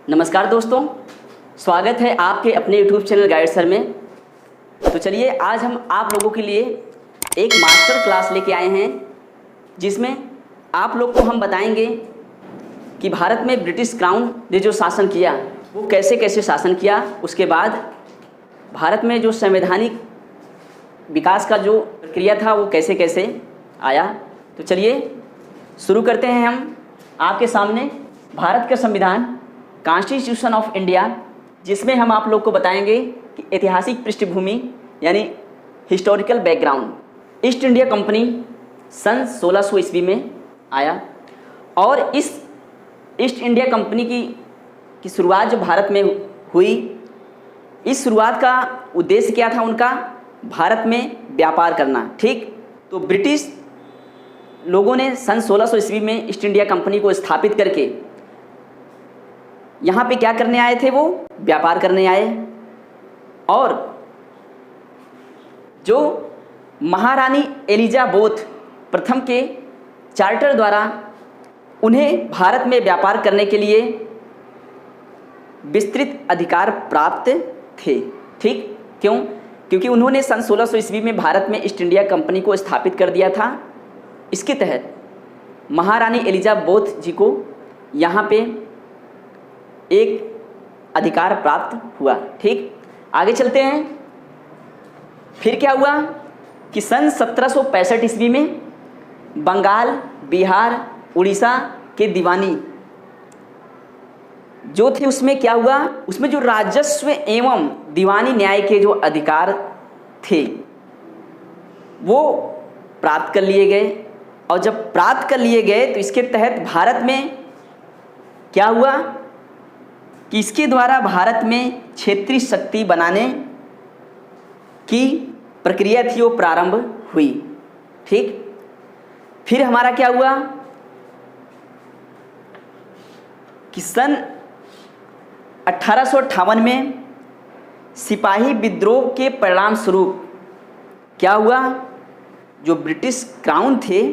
नमस्कार दोस्तों, स्वागत है आपके अपने YouTube चैनल गाइड सर में। तो चलिए आज हम आप लोगों के लिए एक मास्टर क्लास लेके आए हैं जिसमें आप लोग को हम बताएंगे कि भारत में ब्रिटिश क्राउन ने जो शासन किया वो कैसे कैसे शासन किया, उसके बाद भारत में जो संवैधानिक विकास का जो प्रक्रिया था वो कैसे कैसे आया। तो चलिए शुरू करते हैं हम आपके सामने भारत का संविधान कॉन्स्टिट्यूशन ऑफ इंडिया, जिसमें हम आप लोग को बताएंगे कि ऐतिहासिक पृष्ठभूमि यानी historical background. East India Company सन 1600 ईस्वी में आया और इस ईस्ट इंडिया कंपनी की शुरुआत जो भारत में हुई, इस शुरुआत का उद्देश्य क्या था उनका? भारत में व्यापार करना। ठीक, तो ब्रिटिश लोगों ने सन 1600 ईस्वी में ईस्ट इंडिया कंपनी को स्थापित करके यहाँ पे क्या करने आए थे? वो व्यापार करने आए। और जो महारानी एलिजाबेथ प्रथम के चार्टर द्वारा उन्हें भारत में व्यापार करने के लिए विस्तृत अधिकार प्राप्त थे। ठीक, क्यों? क्योंकि उन्होंने सन 1600 ईस्वी में भारत में ईस्ट इंडिया कंपनी को स्थापित कर दिया था। इसके तहत महारानी एलिजाबेथ जी को यहाँ पे एक अधिकार प्राप्त हुआ। ठीक, आगे चलते हैं। फिर क्या हुआ कि सन 1765 ईस्वी में बंगाल, बिहार, उड़ीसा के दीवानी जो थे उसमें क्या हुआ? उसमें जो राजस्व एवं दीवानी न्याय के जो अधिकार थे वो प्राप्त कर लिए गए। और जब प्राप्त कर लिए गए तो इसके तहत भारत में क्या हुआ कि इसके द्वारा भारत में क्षेत्रीय शक्ति बनाने की प्रक्रिया थी वो प्रारंभ हुई। ठीक, फिर हमारा क्या हुआ कि सन 1858 में सिपाही विद्रोह के परिणाम स्वरूप क्या हुआ? जो ब्रिटिश क्राउन थे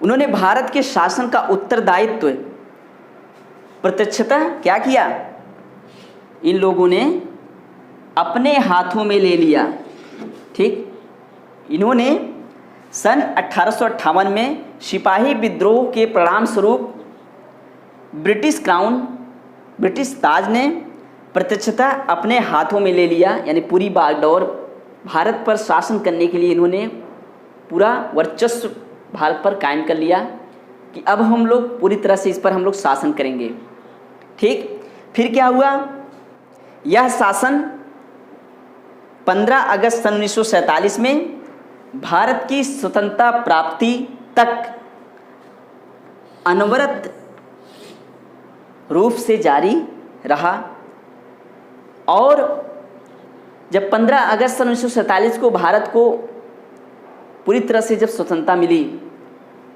उन्होंने भारत के शासन का उत्तरदायित्व प्रत्यक्षतः क्या किया? इन लोगों ने अपने हाथों में ले लिया। ठीक, इन्होंने सन 1858 में सिपाही विद्रोह के परिणाम स्वरूप ब्रिटिश क्राउन, ब्रिटिश ताज ने प्रत्यक्षतः अपने हाथों में ले लिया, यानी पूरी बागडोर भारत पर शासन करने के लिए इन्होंने पूरा वर्चस्व भारत पर कायम कर लिया कि अब हम लोग पूरी तरह से इस पर हम लोग शासन करेंगे। ठीक, फिर क्या हुआ? यह शासन 15 अगस्त सन 1947 में भारत की स्वतंत्रता प्राप्ति तक अनवरत रूप से जारी रहा। और जब 15 अगस्त सन 1947 को भारत को पूरी तरह से जब स्वतंत्रता मिली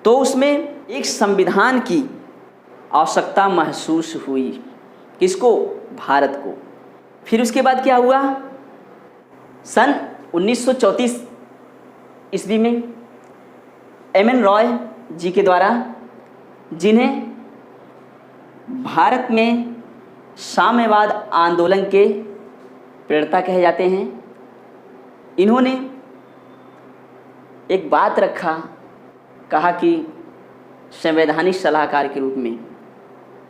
तो उसमें एक संविधान की आवश्यकता महसूस हुई। किसको? भारत को। फिर उसके बाद क्या हुआ? सन 1934 ईस्वी में एम.एन. रॉय जी के द्वारा, जिन्हें भारत में साम्यवाद आंदोलन के प्रेरता कहे जाते हैं, इन्होंने एक बात रखा, कहा कि संवैधानिक सलाहकार के रूप में।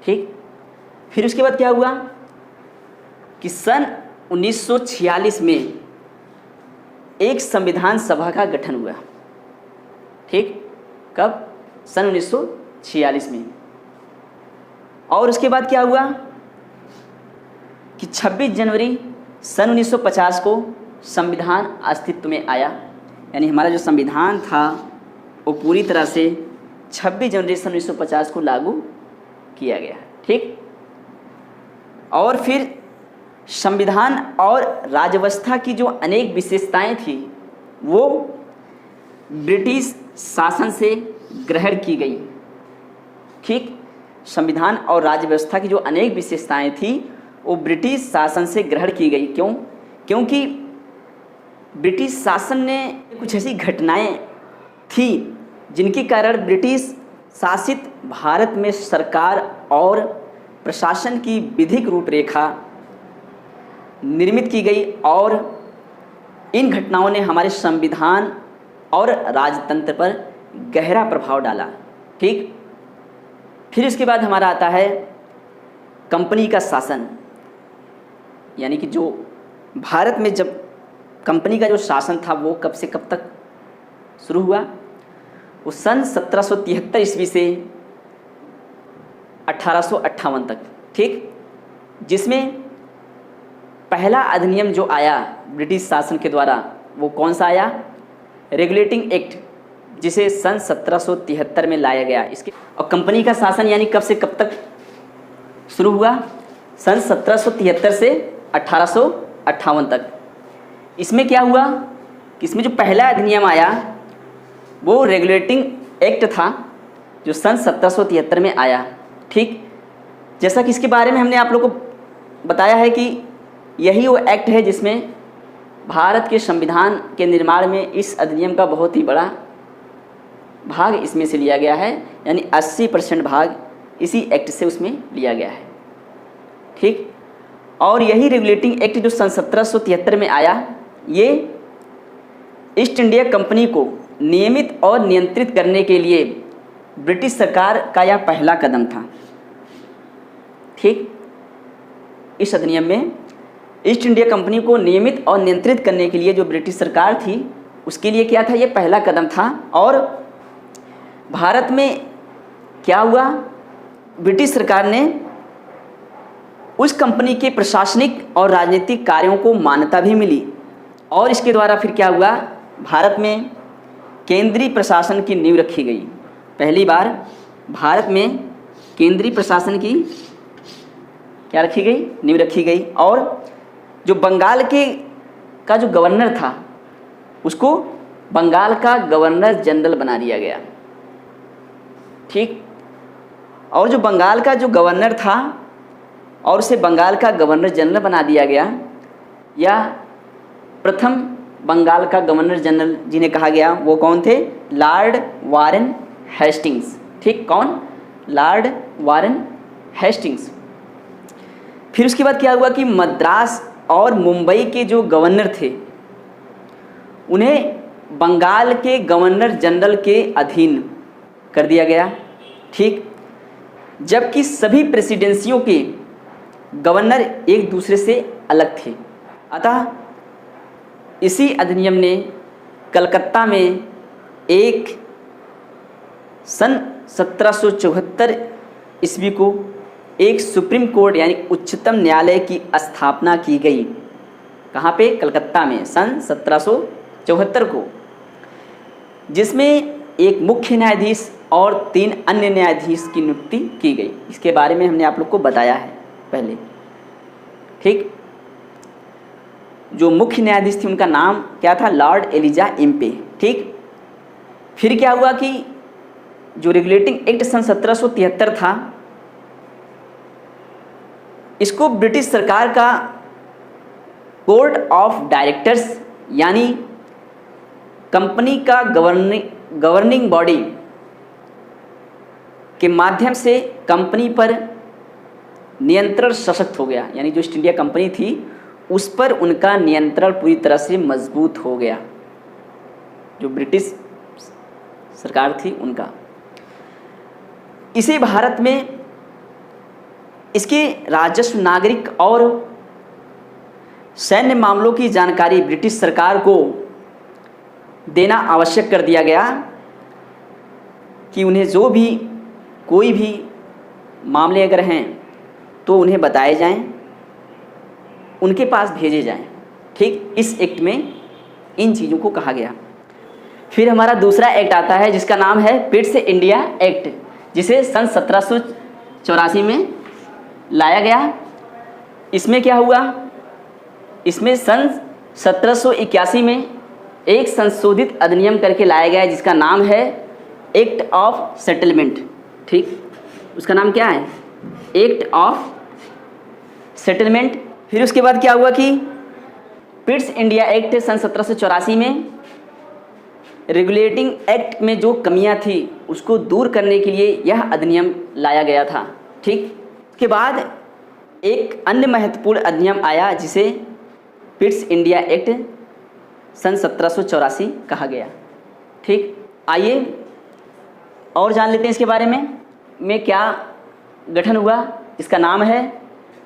ठीक, फिर उसके बाद क्या हुआ कि सन 1946 में एक संविधान सभा का गठन हुआ। ठीक, कब? सन 1946 में। और उसके बाद क्या हुआ कि 26 जनवरी सन 1950 को संविधान अस्तित्व में आया। यानी हमारा जो संविधान था वो पूरी तरह से 26 जनवरी सन 1950 को लागू किया गया। ठीक, और फिर संविधान और राज्यव्यवस्था की जो अनेक विशेषताएं थी वो ब्रिटिश शासन से ग्रहण की गई। ठीक, संविधान और राज्यव्यवस्था की जो अनेक विशेषताएं थी वो ब्रिटिश शासन से ग्रहण की गई। क्यों? क्योंकि ब्रिटिश शासन ने कुछ ऐसी घटनाएं थी जिनके कारण ब्रिटिश शासित भारत में सरकार और प्रशासन की विधिक रूपरेखा निर्मित की गई और इन घटनाओं ने हमारे संविधान और राजतंत्र पर गहरा प्रभाव डाला। ठीक, फिर इसके बाद हमारा आता है कंपनी का शासन, यानी कि जो भारत में जब कंपनी का जो शासन था वो कब से कब तक शुरू हुआ, वो सन 1773 ईस्वी से 1858 तक। ठीक, जिसमें पहला अधिनियम जो आया ब्रिटिश शासन के द्वारा वो कौन सा आया, रेगुलेटिंग एक्ट, जिसे सन 1773 में लाया गया। इसके और कंपनी का शासन यानी कब से कब तक शुरू हुआ, सन 1773 से 1858 तक। इसमें क्या हुआ कि इसमें जो पहला अधिनियम आया वो रेगुलेटिंग एक्ट था जो सन 1773 में आया। ठीक, जैसा कि इसके बारे में हमने आप लोग को बताया है कि यही वो एक्ट है जिसमें भारत के संविधान के निर्माण में इस अधिनियम का बहुत ही बड़ा भाग इसमें से लिया गया है, यानी 80% भाग इसी एक्ट से उसमें लिया गया है। ठीक, और यही रेगुलेटिंग एक्ट जो सन 1773 में आया, ये ईस्ट इंडिया कंपनी को नियमित और नियंत्रित करने के लिए ब्रिटिश सरकार का यह पहला कदम था। ठीक, इस अधिनियम में ईस्ट इंडिया कंपनी को नियमित और नियंत्रित करने के लिए जो ब्रिटिश सरकार थी उसके लिए क्या था, ये पहला कदम था। और भारत में क्या हुआ, ब्रिटिश सरकार ने उस कंपनी के प्रशासनिक और राजनीतिक कार्यों को मान्यता भी मिली और इसके द्वारा फिर क्या हुआ, भारत में केंद्रीय प्रशासन की नींव रखी गई। पहली बार भारत में केंद्रीय प्रशासन की क्या रखी गई, नींव रखी गई। और जो बंगाल का जो गवर्नर था उसको बंगाल का गवर्नर जनरल बना दिया गया। ठीक, और जो बंगाल का जो गवर्नर था और उसे बंगाल का गवर्नर जनरल बना दिया गया, या प्रथम बंगाल का गवर्नर जनरल जिन्हें कहा गया वो कौन थे, लॉर्ड वारेन हेस्टिंग्स। ठीक, कौन, लॉर्ड वारेन हेस्टिंग्स। फिर उसके बाद क्या हुआ कि मद्रास और मुंबई के जो गवर्नर थे उन्हें बंगाल के गवर्नर जनरल के अधीन कर दिया गया। ठीक, जबकि सभी प्रेसिडेंसियों के गवर्नर एक दूसरे से अलग थे। अतः इसी अधिनियम ने कलकत्ता में एक सन 1774 ईस्वी को एक सुप्रीम कोर्ट यानी उच्चतम न्यायालय की स्थापना की गई। कहाँ पे, कलकत्ता में सन 1774 को, जिसमें एक मुख्य न्यायाधीश और 3 अन्य न्यायाधीश की नियुक्ति की गई। इसके बारे में हमने आप लोग को बताया है पहले। ठीक, जो मुख्य न्यायाधीश थी उनका नाम क्या था, लॉर्ड एलिजा इम्पे। ठीक, फिर क्या हुआ कि जो रेगुलेटिंग एक्ट सन 1773 था इसको ब्रिटिश सरकार का कोर्ट ऑफ डायरेक्टर्स यानी कंपनी का गवर्निंग बॉडी के माध्यम से कंपनी पर नियंत्रण सशक्त हो गया, यानी जो ईस्ट इंडिया कंपनी थी उस पर उनका नियंत्रण पूरी तरह से मजबूत हो गया, जो ब्रिटिश सरकार थी उनका। इसे भारत में इसके राजस्व, नागरिक और सैन्य मामलों की जानकारी ब्रिटिश सरकार को देना आवश्यक कर दिया गया कि उन्हें जो भी कोई भी मामले अगर हैं तो उन्हें बताए जाएं, उनके पास भेजे जाएं। ठीक, इस एक्ट में इन चीज़ों को कहा गया। फिर हमारा दूसरा एक्ट आता है जिसका नाम है पिट्स इंडिया एक्ट, जिसे सन 1784 में लाया गया। इसमें क्या हुआ, इसमें सन 1781 में एक संशोधित अधिनियम करके लाया गया जिसका नाम है एक्ट ऑफ सेटलमेंट। ठीक, उसका नाम क्या है, एक्ट ऑफ सेटलमेंट। फिर उसके बाद क्या हुआ कि पिट्स इंडिया एक्ट सन 1784 में रेगुलेटिंग एक्ट में जो कमियां थी उसको दूर करने के लिए यह अधिनियम लाया गया था। ठीक, के बाद एक अन्य महत्वपूर्ण अधिनियम आया जिसे पिट्स इंडिया एक्ट सन 1784 कहा गया। ठीक, आइए और जान लेते हैं इसके बारे में क्या गठन हुआ। इसका नाम है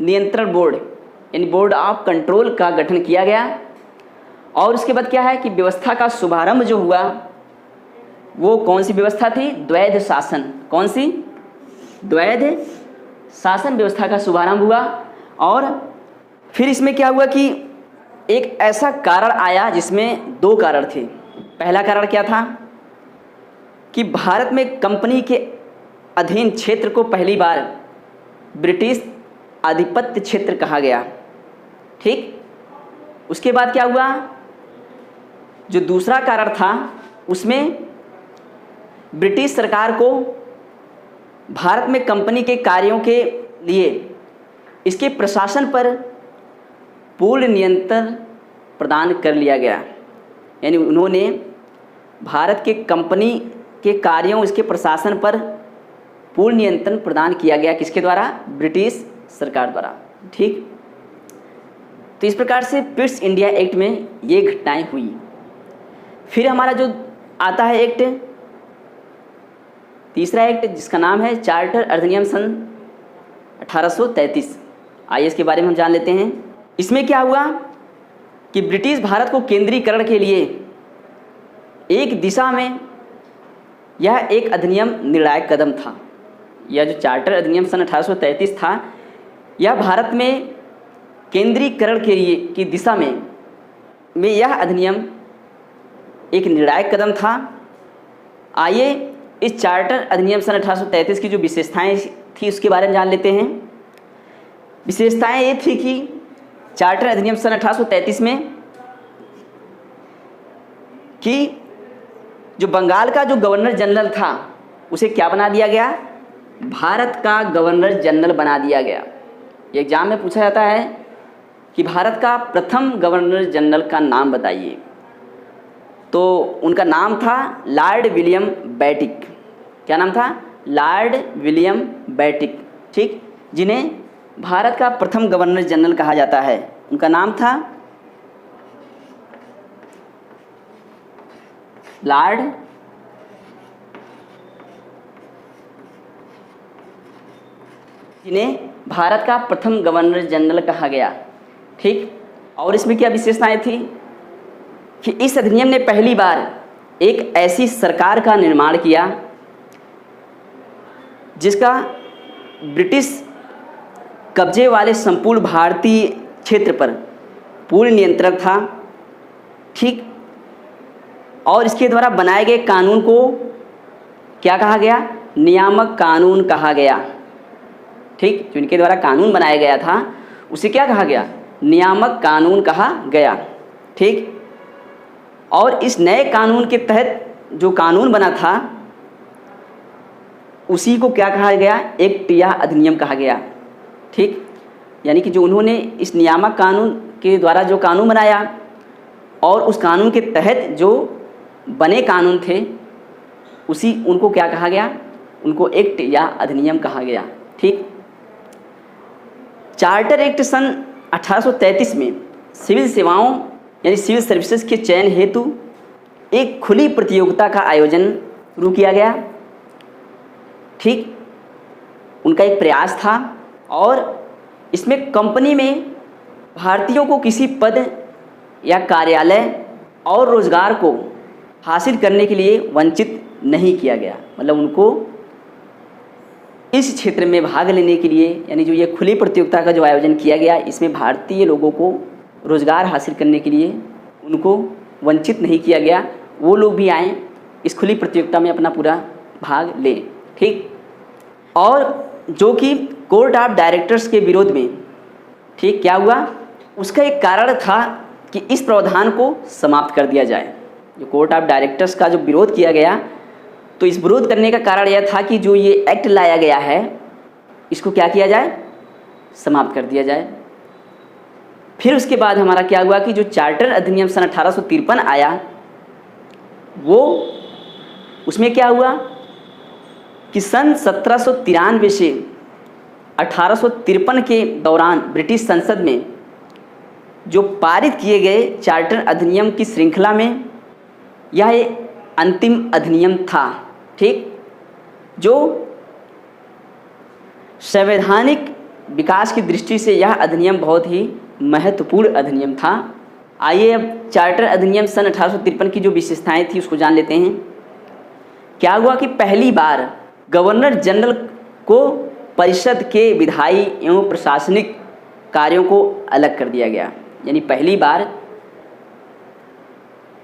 नियंत्रण बोर्ड, यानी बोर्ड ऑफ कंट्रोल का गठन किया गया। और उसके बाद क्या है कि व्यवस्था का शुभारंभ जो हुआ वो कौन सी व्यवस्था थी? द्वैध शासन। कौन सी? द्वैध शासन व्यवस्था का शुभारंभ हुआ। और फिर इसमें क्या हुआ कि एक ऐसा कारण आया जिसमें दो कारण थे। पहला कारण क्या था कि भारत में कंपनी के अधीन क्षेत्र को पहली बार ब्रिटिश आधिपत्य क्षेत्र कहा गया। ठीक, उसके बाद क्या हुआ, जो दूसरा कारण था उसमें ब्रिटिश सरकार को भारत में कंपनी के कार्यों के लिए इसके प्रशासन पर पूर्ण नियंत्रण प्रदान कर लिया गया। यानी उन्होंने भारत के कंपनी के कार्यों, इसके प्रशासन पर पूर्ण नियंत्रण प्रदान किया गया। किसके द्वारा? ब्रिटिश सरकार द्वारा। ठीक, तो इस प्रकार से पिट्स इंडिया एक्ट में ये घटनाएं हुई। फिर हमारा जो आता है एक्ट, तीसरा एक्ट जिसका नाम है चार्टर अधिनियम सन 1833। आइए इसके बारे में हम जान लेते हैं। इसमें क्या हुआ कि ब्रिटिश भारत को केंद्रीकरण के लिए एक दिशा में यह एक अधिनियम निर्णायक कदम था। यह जो चार्टर अधिनियम सन 1833 था, यह भारत में केंद्रीकरण के लिए की दिशा में यह अधिनियम एक निर्णायक कदम था। आइए इस चार्टर अधिनियम सन 1833 की जो विशेषताएं थी उसके बारे में जान लेते हैं। विशेषताएं ये थी कि चार्टर अधिनियम सन 1833 में कि जो बंगाल का जो गवर्नर जनरल था उसे क्या बना दिया गया? भारत का गवर्नर जनरल बना दिया गया। एग्जाम में पूछा जाता है कि भारत का प्रथम गवर्नर जनरल का नाम बताइए, तो उनका नाम था लॉर्ड विलियम बेटिक। क्या नाम था? Lord William Bentinck. ठीक, जिन्हें भारत का प्रथम गवर्नर जनरल कहा जाता है, उनका नाम था लॉर्ड जिन्हें भारत का प्रथम गवर्नर जनरल कहा गया। ठीक, और इसमें क्या विशेषताएं थी कि इस अधिनियम ने पहली बार एक ऐसी सरकार का निर्माण किया जिसका ब्रिटिश कब्जे वाले संपूर्ण भारतीय क्षेत्र पर पूर्ण नियंत्रण था। ठीक, और इसके द्वारा बनाए गए कानून को क्या कहा गया? नियामक कानून कहा गया। ठीक, जो इनके द्वारा कानून बनाया गया था उसे क्या कहा गया? नियामक कानून कहा गया। ठीक, और इस नए कानून के तहत जो कानून बना था उसी को क्या कहा गया? एक्ट या अधिनियम कहा गया। ठीक, यानी कि जो उन्होंने इस नियामक कानून के द्वारा जो कानून बनाया और उस कानून के तहत जो बने कानून थे उसी उनको क्या कहा गया? उनको एक्ट या अधिनियम कहा गया। ठीक, चार्टर एक्ट सन 1833 में सिविल सेवाओं यानी सिविल सर्विसेज के चयन हेतु एक खुली प्रतियोगिता का आयोजन शुरू किया गया। ठीक, उनका एक प्रयास था और इसमें कंपनी में भारतीयों को किसी पद या कार्यालय और रोजगार को हासिल करने के लिए वंचित नहीं किया गया। मतलब उनको इस क्षेत्र में भाग लेने के लिए, यानी जो ये खुली प्रतियोगिता का जो आयोजन किया गया, इसमें भारतीय लोगों को रोजगार हासिल करने के लिए उनको वंचित नहीं किया गया। वो लोग भी आएँ इस खुली प्रतियोगिता में अपना पूरा भाग लें। ठीक, और जो कि कोर्ट ऑफ डायरेक्टर्स के विरोध में, ठीक, क्या हुआ? उसका एक कारण था कि इस प्रावधान को समाप्त कर दिया जाए। जो कोर्ट ऑफ डायरेक्टर्स का जो विरोध किया गया, तो इस विरोध करने का कारण यह था कि जो ये एक्ट लाया गया है इसको क्या किया जाए? समाप्त कर दिया जाए। फिर उसके बाद हमारा क्या हुआ कि जो चार्टर अधिनियम सन 1853 आया, वो उसमें क्या हुआ कि सन 1793 से 1853 के दौरान ब्रिटिश संसद में जो पारित किए गए चार्टर अधिनियम की श्रृंखला में यह एक अंतिम अधिनियम था। ठीक, जो संवैधानिक विकास की दृष्टि से यह अधिनियम बहुत ही महत्वपूर्ण अधिनियम था। आइए अब चार्टर अधिनियम सन 1853 की जो विशेषताएं थी उसको जान लेते हैं। क्या हुआ कि पहली बार गवर्नर जनरल को परिषद के विधायी एवं प्रशासनिक कार्यों को अलग कर दिया गया। यानी पहली बार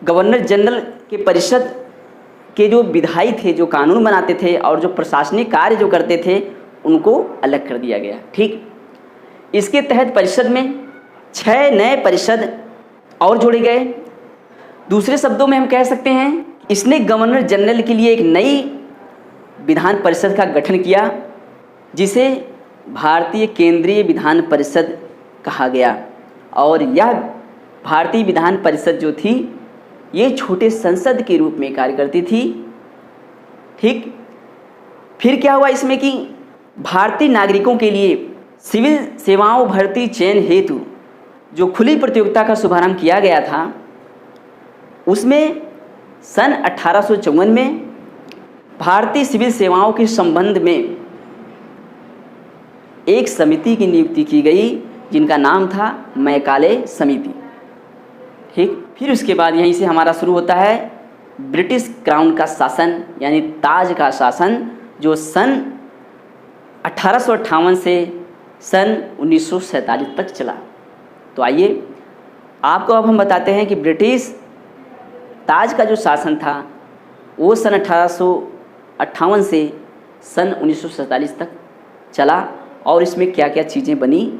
गवर्नर जनरल के परिषद के जो विधायी थे, जो कानून बनाते थे और जो प्रशासनिक कार्य जो करते थे, उनको अलग कर दिया गया। ठीक, इसके तहत परिषद में 6 नए परिषद और जोड़े गए। दूसरे शब्दों में हम कह सकते हैं इसने गवर्नर जनरल के लिए एक नई विधान परिषद का गठन किया, जिसे भारतीय केंद्रीय विधान परिषद कहा गया। और यह भारतीय विधान परिषद जो थी ये छोटे संसद के रूप में कार्य करती थी। ठीक, फिर क्या हुआ इसमें कि भारतीय नागरिकों के लिए सिविल सेवाओं भर्ती चयन हेतु जो खुली प्रतियोगिता का शुभारंभ किया गया था, उसमें सन 1854 में भारतीय सिविल सेवाओं के संबंध में एक समिति की नियुक्ति की गई, जिनका नाम था मैकाले समिति। ठीक, फिर उसके बाद यहीं से हमारा शुरू होता है ब्रिटिश क्राउन का शासन, यानी ताज का शासन, जो सन 1858 से सन 1947 तक चला। तो आइए आपको अब हम बताते हैं कि ब्रिटिश ताज का जो शासन था वो सन 1858 से सन 1947 तक चला, और इसमें क्या क्या चीज़ें बनी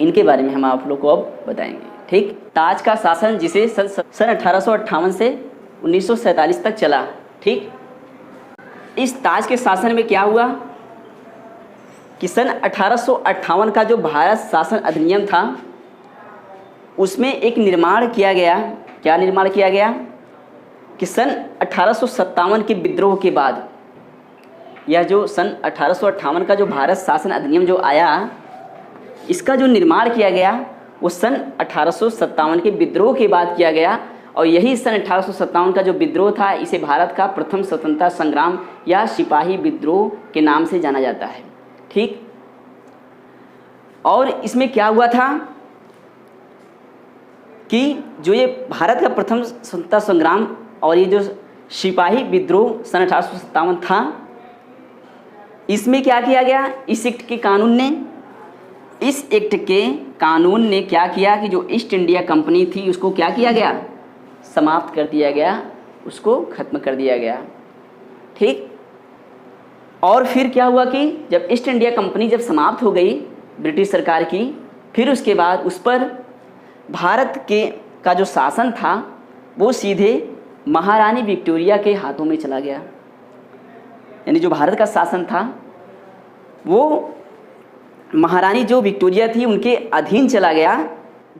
इनके बारे में हम आप लोग को अब बताएंगे। ठीक, ताज का शासन जिसे सन 1858 से 1947 तक चला। ठीक, इस ताज के शासन में क्या हुआ कि सन 1858 का जो भारत शासन अधिनियम था उसमें एक निर्माण किया गया। क्या निर्माण किया गया कि सन 1857 के विद्रोह के बाद, यह जो सन 1858 का जो भारत शासन अधिनियम जो आया, इसका जो निर्माण किया गया वो सन 1857 के विद्रोह के बाद किया गया। और यही सन 1857 का जो विद्रोह था इसे भारत का प्रथम स्वतंत्रता संग्राम या सिपाही विद्रोह के नाम से जाना जाता है। ठीक, और इसमें क्या हुआ था कि जो ये भारत का प्रथम स्वतंत्रता संग्राम और ये जो सिपाही विद्रोह सन 1857 था, इसमें क्या किया गया, इस एक्ट के कानून ने क्या किया कि जो ईस्ट इंडिया कंपनी थी उसको क्या किया गया, समाप्त कर दिया गया, उसको खत्म कर दिया गया। ठीक, और फिर क्या हुआ कि जब ईस्ट इंडिया कंपनी जब समाप्त हो गई ब्रिटिश सरकार की, फिर उसके बाद उस पर भारत का जो शासन था वो सीधे महारानी विक्टोरिया के हाथों में चला गया। यानी जो भारत का शासन था वो महारानी जो विक्टोरिया थी उनके अधीन चला गया,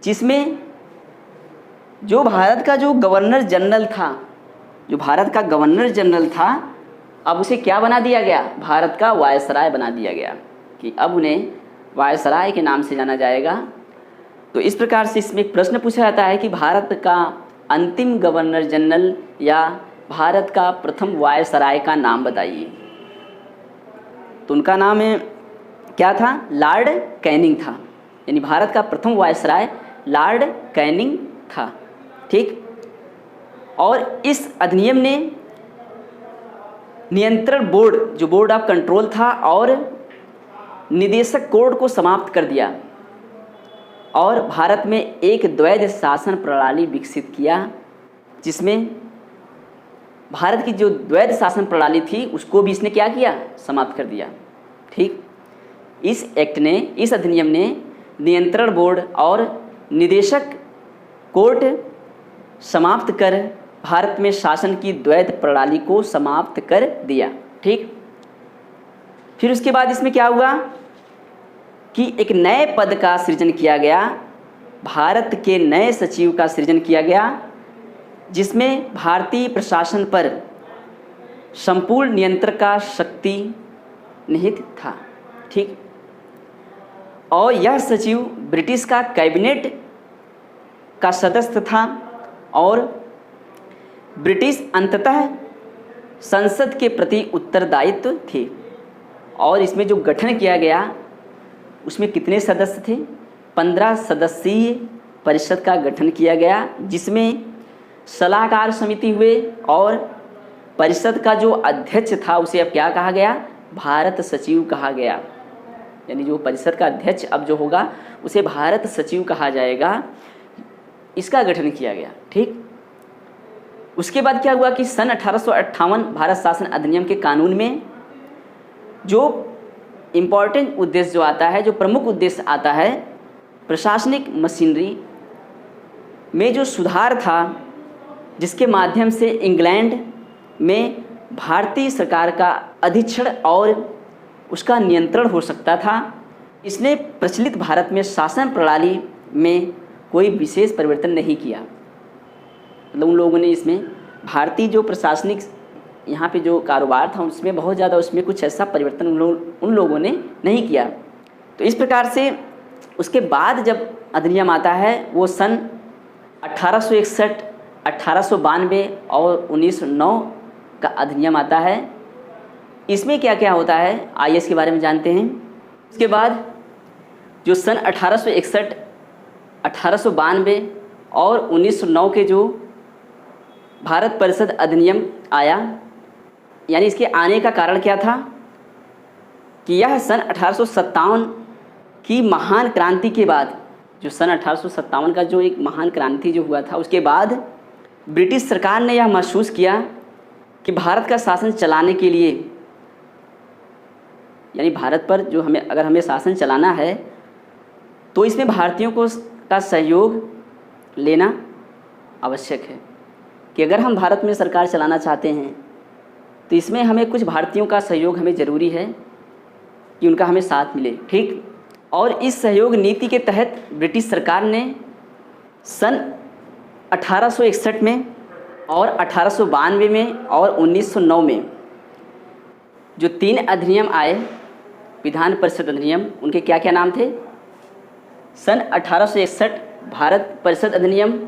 जिसमें जो भारत का जो गवर्नर जनरल था, अब उसे क्या बना दिया गया, भारत का वायसराय बना दिया गया कि अब उन्हें वायसराय के नाम से जाना जाएगा। तो इस प्रकार से इसमें एक प्रश्न पूछा जाता है कि भारत का अंतिम गवर्नर जनरल या भारत का प्रथम वायसराय का नाम बताइए। तो उनका नाम क्या था, लॉर्ड कैनिंग था। यानी भारत का प्रथम वायसराय लॉर्ड कैनिंग था। ठीक, और इस अधिनियम ने नियंत्रण बोर्ड, जो बोर्ड ऑफ कंट्रोल था, और निदेशक कोड को समाप्त कर दिया और भारत में एक द्वैध शासन प्रणाली विकसित किया, जिसमें भारत की जो द्वैध शासन प्रणाली थी उसको भी इसने क्या किया, समाप्त कर दिया। ठीक, इस अधिनियम ने नियंत्रण बोर्ड और निदेशक कोर्ट समाप्त कर भारत में शासन की द्वैध प्रणाली को समाप्त कर दिया। ठीक, फिर उसके बाद इसमें क्या हुआ कि एक नए पद का सृजन किया गया, भारत के नए सचिव का सृजन किया गया, जिसमें भारतीय प्रशासन पर संपूर्ण नियंत्रण का शक्ति निहित था। ठीक, और यह सचिव ब्रिटिश का कैबिनेट का सदस्य था और ब्रिटिश अंततः संसद के प्रति उत्तरदायित्व थे। और इसमें जो गठन किया गया उसमें कितने सदस्य थे? 15 सदस्यीय परिषद का गठन किया गया, जिसमें सलाहकार समिति हुए और परिषद का जो अध्यक्ष था उसे अब क्या कहा गया? भारत सचिव कहा गया। यानी जो परिषद का अध्यक्ष अब जो होगा उसे भारत सचिव कहा जाएगा। इसका गठन किया गया। ठीक, उसके बाद क्या हुआ कि सन 1858 भारत शासन अधिनियम के कानून में जो इम्पॉर्टेंट उद्देश्य जो आता है, जो प्रमुख उद्देश्य आता है, प्रशासनिक मशीनरी में जो सुधार था, जिसके माध्यम से इंग्लैंड में भारतीय सरकार का अधीक्षण और उसका नियंत्रण हो सकता था। इसने प्रचलित भारत में शासन प्रणाली में कोई विशेष परिवर्तन नहीं किया। मतलब उन लोगों ने इसमें भारतीय जो प्रशासनिक यहाँ पे जो कारोबार था उसमें बहुत ज़्यादा उसमें कुछ ऐसा परिवर्तन उन लोगों ने नहीं किया। तो इस प्रकार से उसके बाद जब अधिनियम आता है वो सन 1861, 1892 और 1909 का अधिनियम आता है। इसमें क्या क्या होता है आइए इसके बारे में जानते हैं। इसके बाद जो सन 1861, 1892 और 1909 के जो भारत परिषद अधिनियम आया, यानी इसके आने का कारण क्या था कि यह सन 1857 की महान क्रांति के बाद, जो सन 1857 का जो एक महान क्रांति जो हुआ था उसके बाद ब्रिटिश सरकार ने यह महसूस किया कि भारत का शासन चलाने के लिए, यानी भारत पर जो अगर हमें शासन चलाना है तो इसमें भारतीयों का सहयोग लेना आवश्यक है। कि अगर हम भारत में सरकार चलाना चाहते हैं तो इसमें हमें कुछ भारतीयों का सहयोग हमें ज़रूरी है कि उनका हमें साथ मिले। ठीक, और इस सहयोग नीति के तहत ब्रिटिश सरकार ने सन 1861 में और 1892 में और 1909 में जो 3 अधिनियम आए विधान परिषद अधिनियम, उनके क्या क्या नाम थे? सन 1861 भारत परिषद अधिनियम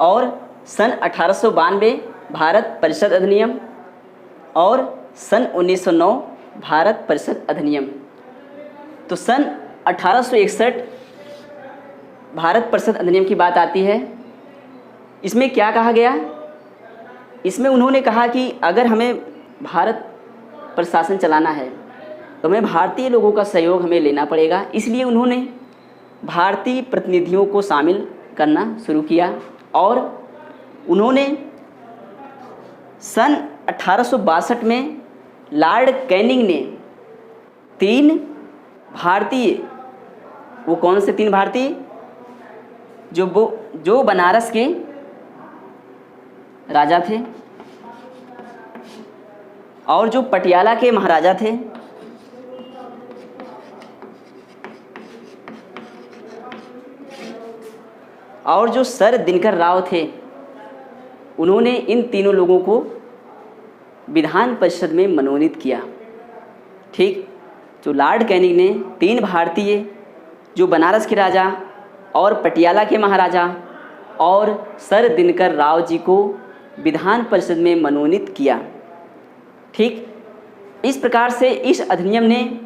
और सन 1892 भारत परिषद अधिनियम और सन 1909 भारत परिषद अधिनियम। तो सन 1861 भारत परिषद अधिनियम की बात आती है। इसमें क्या कहा गया? इसमें उन्होंने कहा कि अगर हमें भारत पर शासन चलाना है तो हमें भारतीय लोगों का सहयोग हमें लेना पड़ेगा। इसलिए उन्होंने भारतीय प्रतिनिधियों को शामिल करना शुरू किया और उन्होंने सन 1862 में लॉर्ड कैनिंग ने 3 भारतीय, वो कौन से 3 भारतीय? जो बनारस के राजा थे और जो पटियाला के महाराजा थे और जो सर दिनकर राव थे, उन्होंने इन तीनों लोगों को विधान परिषद में मनोनीत किया। ठीक, जो लॉर्ड कैनिंग ने 3 भारतीय, जो बनारस के राजा और पटियाला के महाराजा और सर दिनकर राव जी को विधान परिषद में मनोनीत किया। ठीक, इस प्रकार से इस अधिनियम ने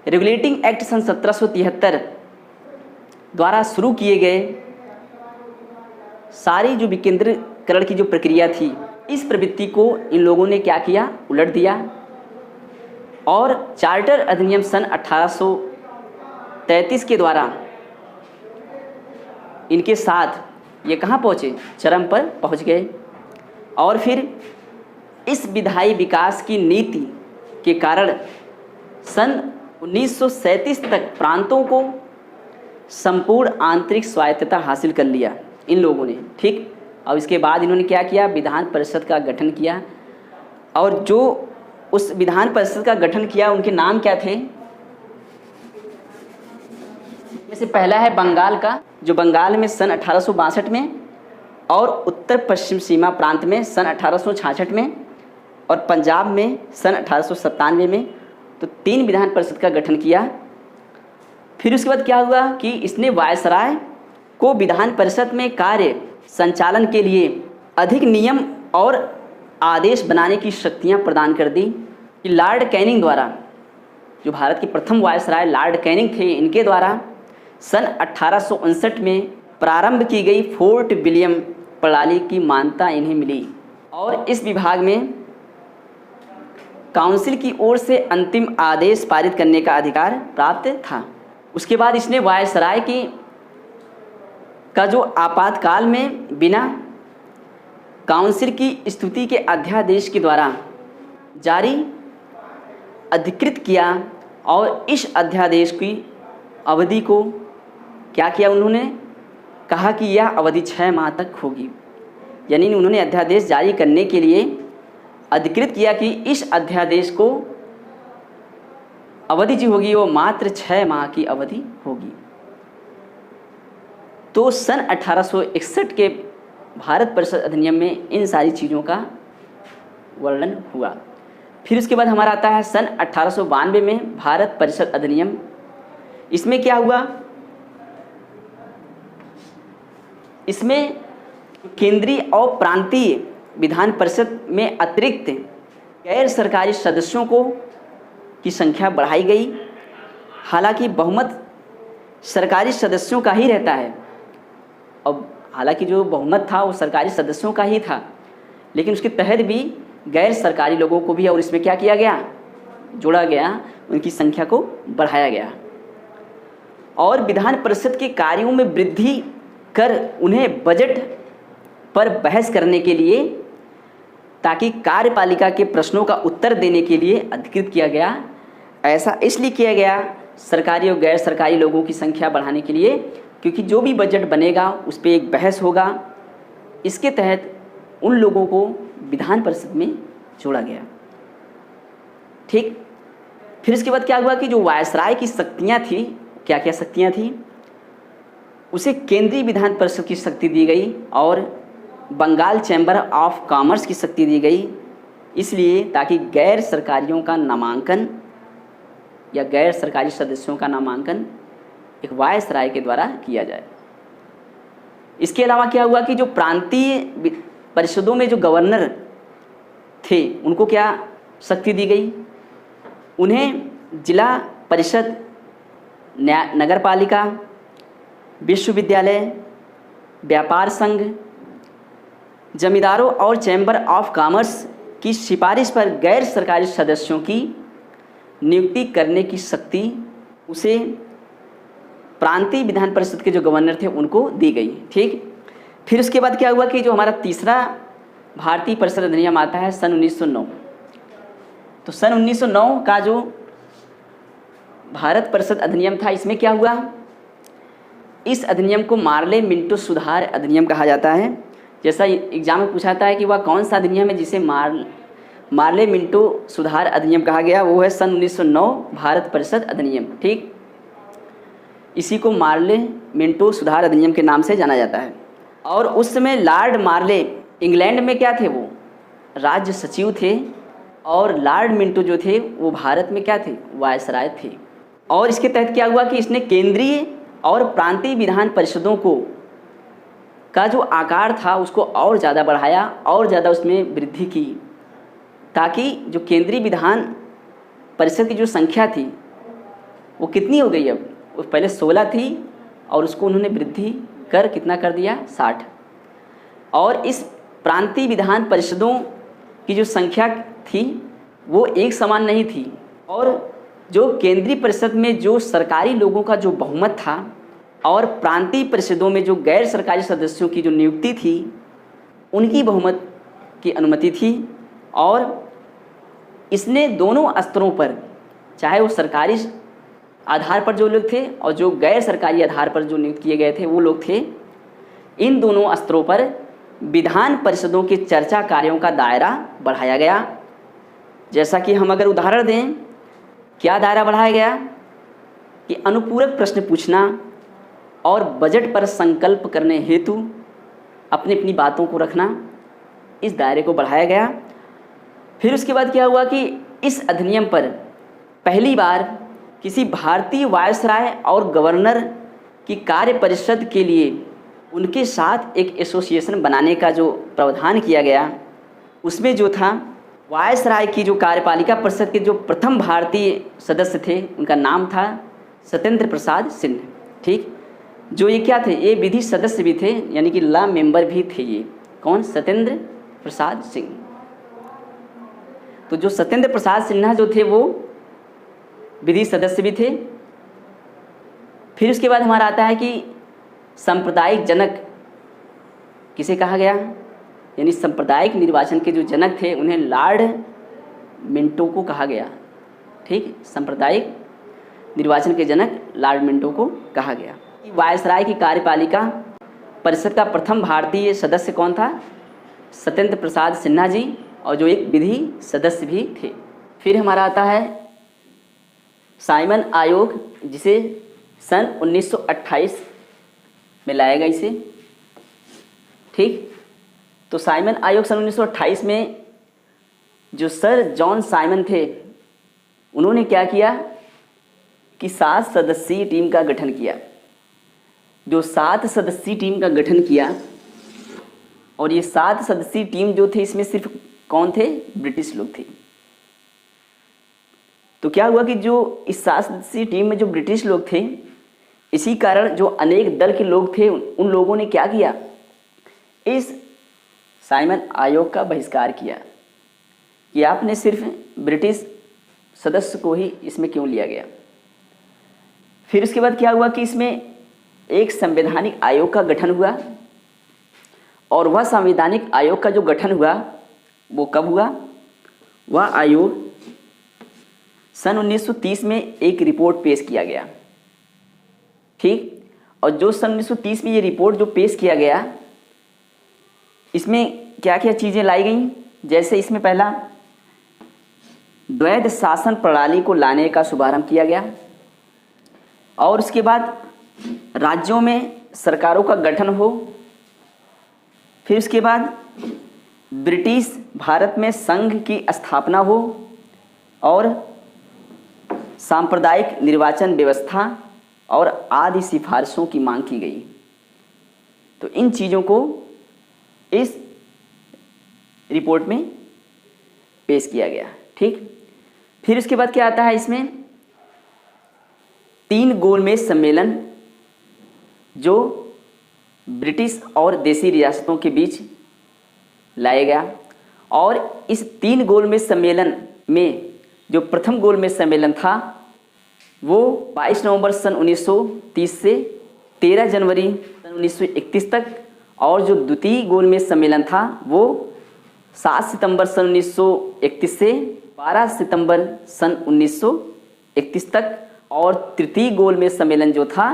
रेगुलेटिंग एक्ट सन 1773 द्वारा शुरू किए गए सारी जो विकेंद्रीकरण की जो प्रक्रिया थी, इस प्रवृत्ति को इन लोगों ने क्या किया? उलट दिया और चार्टर अधिनियम सन 1833 के द्वारा इनके साथ ये कहाँ पहुँचे? चरम पर पहुँच गए। और फिर इस विधायी विकास की नीति के कारण सन 1937 तक प्रांतों को संपूर्ण आंतरिक स्वायत्तता हासिल कर लिया इन लोगों ने। ठीक, और इसके बाद इन्होंने क्या किया? विधान परिषद का गठन किया। और जो उस विधान परिषद का गठन किया उनके नाम क्या थे? जैसे पहला है बंगाल का, जो बंगाल में सन 1862 में और उत्तर पश्चिम सीमा प्रांत में सन 1866 में और पंजाब में सन 1897 में। तो 3 विधान परिषद का गठन किया। फिर उसके बाद क्या हुआ कि इसने वायसराय को विधान परिषद में कार्य संचालन के लिए अधिक नियम और आदेश बनाने की शक्तियां प्रदान कर दी। कि लॉर्ड कैनिंग द्वारा, जो भारत के प्रथम वायसराय लॉर्ड कैनिंग थे, इनके द्वारा सन 1859 में प्रारंभ की गई फोर्ट विलियम प्रणाली की मान्यता इन्हें मिली और इस विभाग में काउंसिल की ओर से अंतिम आदेश पारित करने का अधिकार प्राप्त था। उसके बाद इसने वायसराय का जो आपातकाल में बिना काउंसिल की स्तुति के अध्यादेश के द्वारा जारी अधिकृत किया और इस अध्यादेश की अवधि को क्या किया, उन्होंने कहा कि यह अवधि 6 माह तक होगी। यानी उन्होंने अध्यादेश जारी करने के लिए अधिकृत किया कि इस अध्यादेश को अवधि जो होगी वो मात्र 6 माह की अवधि होगी। तो सन 1861 के भारत परिषद अधिनियम में इन सारी चीज़ों का वर्णन हुआ। फिर उसके बाद हमारा आता है सन 1892 में भारत परिषद अधिनियम। इसमें क्या हुआ, इसमें केंद्रीय और प्रांतीय विधान परिषद में अतिरिक्त गैर सरकारी सदस्यों की संख्या बढ़ाई गई। हालांकि बहुमत सरकारी सदस्यों का ही रहता है। अब हालांकि जो बहुमत था वो सरकारी सदस्यों का ही था, लेकिन उसके तहत भी गैर सरकारी लोगों को भी और इसमें क्या किया गया, जोड़ा गया, उनकी संख्या को बढ़ाया गया। और विधान परिषद के कार्यों में वृद्धि कर उन्हें बजट पर बहस करने के लिए, ताकि कार्यपालिका के प्रश्नों का उत्तर देने के लिए अधिकृत किया गया। ऐसा इसलिए किया गया सरकारी और गैर सरकारी लोगों की संख्या बढ़ाने के लिए, क्योंकि जो भी बजट बनेगा उस पर एक बहस होगा। इसके तहत उन लोगों को विधान परिषद में जोड़ा गया। ठीक। फिर इसके बाद क्या हुआ कि जो वायसराय की शक्तियाँ थी, क्या क्या शक्तियाँ थी, उसे केंद्रीय विधान परिषद की शक्ति दी गई और बंगाल चैम्बर ऑफ कॉमर्स की शक्ति दी गई, इसलिए ताकि गैर सरकारियों का नामांकन या गैर सरकारी सदस्यों का नामांकन एक वायसराय के द्वारा किया जाए। इसके अलावा क्या हुआ कि जो प्रांतीय परिषदों में जो गवर्नर थे उनको क्या शक्ति दी गई, उन्हें जिला परिषद, नगरपालिका, विश्वविद्यालय, व्यापार संघ, जमींदारों और चैम्बर ऑफ कॉमर्स की सिफारिश पर गैर सरकारी सदस्यों की नियुक्ति करने की शक्ति उसे प्रांतीय विधान परिषद के जो गवर्नर थे उनको दी गई। ठीक। फिर उसके बाद क्या हुआ कि जो हमारा तीसरा भारतीय परिषद अधिनियम आता है सन 1909। तो सन 1909 का जो भारत परिषद अधिनियम था, इसमें क्या हुआ, इस अधिनियम को मार्ले मिंटो सुधार अधिनियम कहा जाता है। जैसा एग्जाम में पूछाता है कि वह कौन सा अधिनियम है जिसे मार्ले मिंटो सुधार अधिनियम कहा गया, वो है सन 1909 भारत परिषद अधिनियम। ठीक। इसी को मार्ले मिंटो सुधार अधिनियम के नाम से जाना जाता है। और उस समय लॉर्ड मार्ले इंग्लैंड में क्या थे, वो राज्य सचिव थे, और लॉर्ड मिंटो जो थे वो भारत में क्या थे, वायसराय थे। और इसके तहत क्या हुआ कि इसने केंद्रीय और प्रांतीय विधान परिषदों का जो आकार था उसको और ज़्यादा बढ़ाया और ज़्यादा उसमें वृद्धि की, ताकि जो केंद्रीय विधान परिषद की जो संख्या थी वो कितनी हो गई, अब वो पहले 16 थी और उसको उन्होंने वृद्धि कर कितना कर दिया, 60। और इस प्रांतीय विधान परिषदों की जो संख्या थी वो एक समान नहीं थी, और जो केंद्रीय परिषद में जो सरकारी लोगों का जो बहुमत था और प्रांतीय परिषदों में जो गैर सरकारी सदस्यों की जो नियुक्ति थी उनकी बहुमत की अनुमति थी। और इसने दोनों स्तरों पर, चाहे वो सरकारी आधार पर जो लोग थे और जो गैर सरकारी आधार पर जो नियुक्त किए गए थे वो लोग थे, इन दोनों स्तरों पर विधान परिषदों के चर्चा कार्यों का दायरा बढ़ाया गया। जैसा कि हम अगर उदाहरण दें, क्या दायरा बढ़ाया गया कि अनुपूरक प्रश्न पूछना और बजट पर संकल्प करने हेतु अपनी अपनी बातों को रखना, इस दायरे को बढ़ाया गया। फिर उसके बाद क्या हुआ कि इस अधिनियम पर पहली बार किसी भारतीय वायसराय और गवर्नर की कार्य परिषद के लिए उनके साथ एक एसोसिएशन बनाने का जो प्रावधान किया गया, उसमें जो था वायसराय की जो कार्यपालिका परिषद के जो प्रथम भारतीय सदस्य थे, उनका नाम था सत्येंद्र प्रसाद सिन्हा। ठीक, जो ये क्या थे, ये विधि सदस्य भी थे, यानी कि लॉ मेंबर भी थे। ये कौन? सत्येंद्र प्रसाद सिंह। तो जो सत्येंद्र प्रसाद सिन्हा जो थे वो विधि सदस्य भी थे। फिर उसके बाद हमारा आता है कि सांप्रदायिक जनक किसे कहा गया, यानी सांप्रदायिक निर्वाचन के जो जनक थे उन्हें लॉर्ड मिंटो को कहा गया। ठीक, सांप्रदायिक निर्वाचन के जनक लॉर्ड मिंटो को कहा गया। वायसराय की कार्यपालिका परिषद का प्रथम भारतीय सदस्य कौन था? सत्येंद्र प्रसाद सिन्हा जी, और जो एक विधि सदस्य भी थे। फिर हमारा आता है साइमन आयोग, जिसे सन 1928 में लाया गया इसे। ठीक, तो साइमन आयोग सन 1928 में जो सर जॉन साइमन थे, उन्होंने क्या किया कि 7 सदस्यीय टीम का गठन किया। जो 7 सदस्यीय टीम का गठन किया, और ये 7 सदस्यीय टीम जो थे, इसमें सिर्फ कौन थे? ब्रिटिश लोग थे। तो क्या हुआ कि जो इस 7 सदस्यीय टीम में जो ब्रिटिश लोग थे, इसी कारण जो अनेक दल के लोग थे, उन लोगों ने क्या किया, इस साइमन आयोग का बहिष्कार किया कि आपने सिर्फ ब्रिटिश सदस्य को ही इसमें क्यों लिया गया। फिर उसके बाद क्या हुआ कि इसमें एक संवैधानिक आयोग का गठन हुआ, और वह संवैधानिक आयोग का जो गठन हुआ वो कब हुआ? वह आयोग सन 1930 में एक रिपोर्ट पेश किया गया। ठीक, और जो सन 1930 में ये रिपोर्ट जो पेश किया गया, इसमें क्या क्या चीज़ें लाई गई, जैसे इसमें पहला द्वैध शासन प्रणाली को लाने का शुभारंभ किया गया, और उसके बाद राज्यों में सरकारों का गठन हो। फिर उसके बाद ब्रिटिश भारत में संघ की स्थापना हो, और सांप्रदायिक निर्वाचन व्यवस्था और आदि सिफारिशों की मांग की गई। तो इन चीज़ों को इस रिपोर्ट में पेश किया गया। ठीक, फिर उसके बाद क्या आता है, इसमें 3 गोलमेज सम्मेलन जो ब्रिटिश और देसी रियासतों के बीच लाया गया, और इस 3 गोलमेज सम्मेलन में जो प्रथम गोलमेज सम्मेलन था वो 22 नवंबर सन 1930 से 13 जनवरी सन 1931 तक, और जो द्वितीय गोलमेज सम्मेलन था वो 7 सितंबर सन 1931 से 12 सितंबर सन 1931 तक, और तृतीय गोलमेज सम्मेलन जो था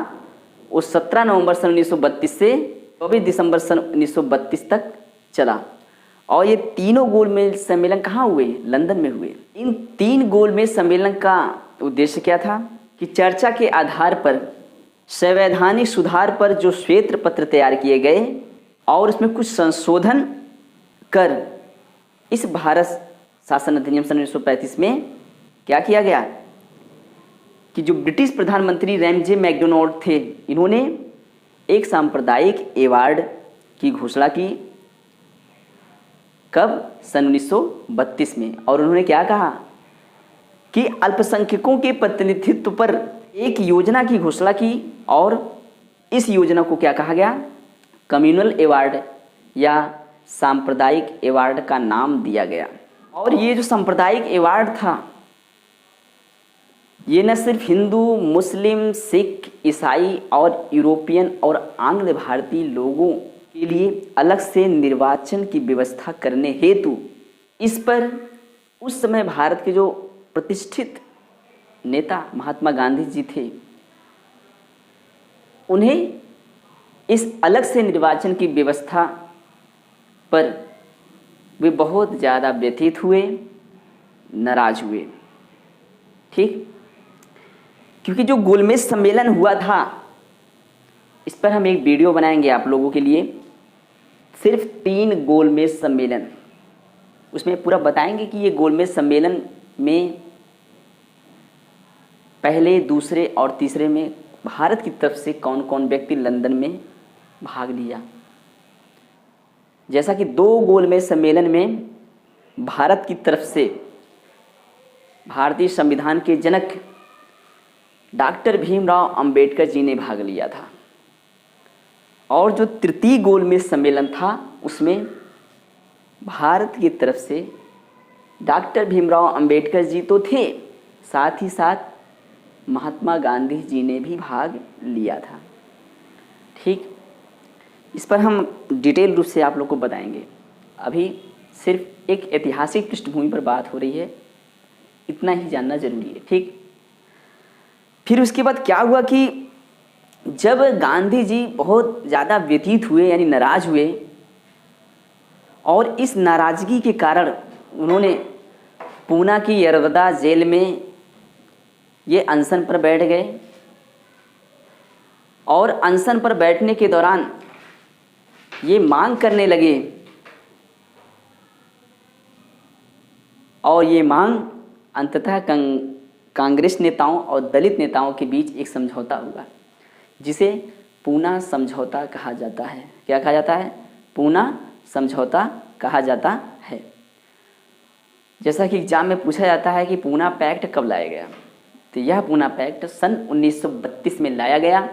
वो 17 नवंबर सन 1932 से 24 दिसंबर सन 1932 तक चला। और ये तीनों गोलमेज सम्मेलन कहाँ हुए? लंदन में हुए। इन 3 गोलमेज सम्मेलन का उद्देश्य क्या था कि चर्चा के आधार पर संवैधानिक सुधार पर जो श्वेत पत्र तैयार किए गए, और उसमें कुछ संशोधन कर इस भारत शासन अधिनियम सन 1935 में क्या किया गया कि जो ब्रिटिश प्रधानमंत्री रैमजे मैकडोनाल्ड थे, इन्होंने एक सांप्रदायिक अवार्ड की घोषणा की। कब? सन 1932 में। और उन्होंने क्या कहा कि अल्पसंख्यकों के प्रतिनिधित्व पर एक योजना की घोषणा की, और इस योजना को क्या कहा गया? कम्युनल अवार्ड या सांप्रदायिक अवार्ड का नाम दिया गया। और ये जो सांप्रदायिक अवार्ड था, ये न सिर्फ हिंदू, मुस्लिम, सिख, ईसाई और यूरोपियन और आंग्ल भारतीय लोगों के लिए अलग से निर्वाचन की व्यवस्था करने हेतु इस पर उस समय भारत के जो प्रतिष्ठित नेता महात्मा गांधी जी थे, उन्हें इस अलग से निर्वाचन की व्यवस्था पर वे बहुत ज़्यादा व्यथित हुए, नाराज हुए। ठीक, क्योंकि जो गोलमेज सम्मेलन हुआ था, इस पर हम एक वीडियो बनाएंगे आप लोगों के लिए, सिर्फ 3 गोलमेज सम्मेलन, उसमें पूरा बताएंगे कि ये गोलमेज सम्मेलन में पहले, दूसरे और तीसरे में भारत की तरफ से कौन कौन व्यक्ति लंदन में भाग लिया। जैसा कि 2 गोलमेज सम्मेलन में भारत की तरफ से भारतीय संविधान के जनक डॉक्टर भीमराव अंबेडकर जी ने भाग लिया था, और जो तृतीय गोलमेज सम्मेलन था उसमें भारत की तरफ से डॉक्टर भीमराव अंबेडकर जी तो थे, साथ ही साथ महात्मा गांधी जी ने भी भाग लिया था। ठीक, इस पर हम डिटेल रूप से आप लोग को बताएंगे। अभी सिर्फ एक ऐतिहासिक पृष्ठभूमि पर बात हो रही है, इतना ही जानना जरूरी है। ठीक, फिर उसके बाद क्या हुआ कि जब गांधी जी बहुत ज़्यादा व्यतीत हुए, यानी नाराज हुए, और इस नाराज़गी के कारण उन्होंने पूना की यरवदा जेल में ये अनशन पर बैठ गए, और अनशन पर बैठने के दौरान ये मांग करने लगे, और ये मांग अंततः कांग्रेस नेताओं और दलित नेताओं के बीच एक समझौता हुआ, जिसे पूना समझौता कहा जाता है। क्या कहा जाता है? पूना समझौता कहा जाता है। जैसा कि एग्जाम में पूछा जाता है कि पूना पैक्ट कब लाया गया, तो यह पूना पैक्ट सन 1932 में लाया गया,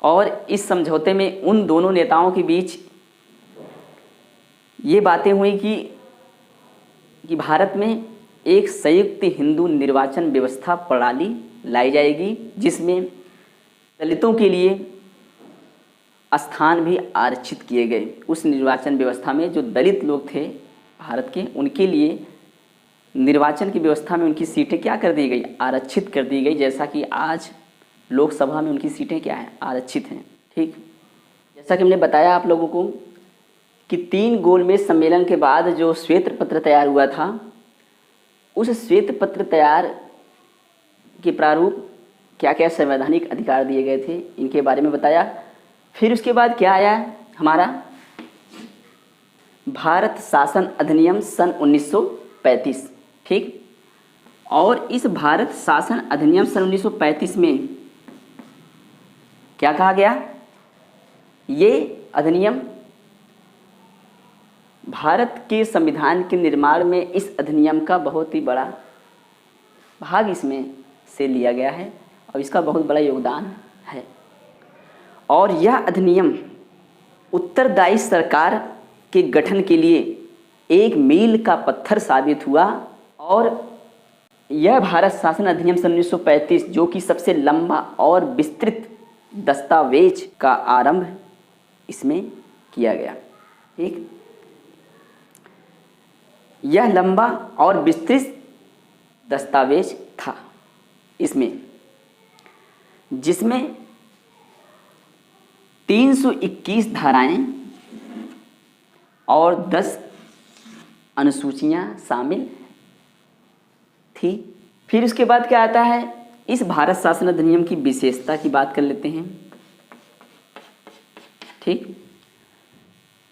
और इस समझौते में उन दोनों नेताओं के बीच ये बातें हुई कि भारत में एक संयुक्त हिंदू निर्वाचन व्यवस्था प्रणाली लाई जाएगी, जिसमें दलितों के लिए स्थान भी आरक्षित किए गए। उस निर्वाचन व्यवस्था में जो दलित लोग थे भारत के, उनके लिए निर्वाचन की व्यवस्था में उनकी सीटें क्या कर दी गई? आरक्षित कर दी गई, जैसा कि आज लोकसभा में उनकी सीटें क्या हैं? आरक्षित हैं। ठीक, जैसा कि हमने बताया आप लोगों को कि 3 गोलमेज सम्मेलन के बाद जो श्वेत पत्र तैयार हुआ था, उस श्वेत पत्र तैयार के प्रारूप क्या क्या संवैधानिक अधिकार दिए गए थे, इनके बारे में बताया। फिर उसके बाद क्या आया हमारा? भारत शासन अधिनियम सन 1935। ठीक, और इस भारत शासन अधिनियम सन 1935 में क्या कहा गया? ये अधिनियम भारत के संविधान के निर्माण में इस अधिनियम का बहुत ही बड़ा भाग इसमें से लिया गया है, और इसका बहुत बड़ा योगदान है। और यह अधिनियम उत्तरदायी सरकार के गठन के लिए एक मील का पत्थर साबित हुआ, और यह भारत शासन अधिनियम सन 1935 जो कि सबसे लंबा और विस्तृत दस्तावेज का आरंभ इसमें किया गया। ठीक, यह लंबा और विस्तृत दस्तावेज था इसमें, जिसमें 321 धाराएं और 10 अनुसूचियां शामिल थी। फिर उसके बाद क्या आता है? इस भारत शासन अधिनियम की विशेषता की बात कर लेते हैं। ठीक,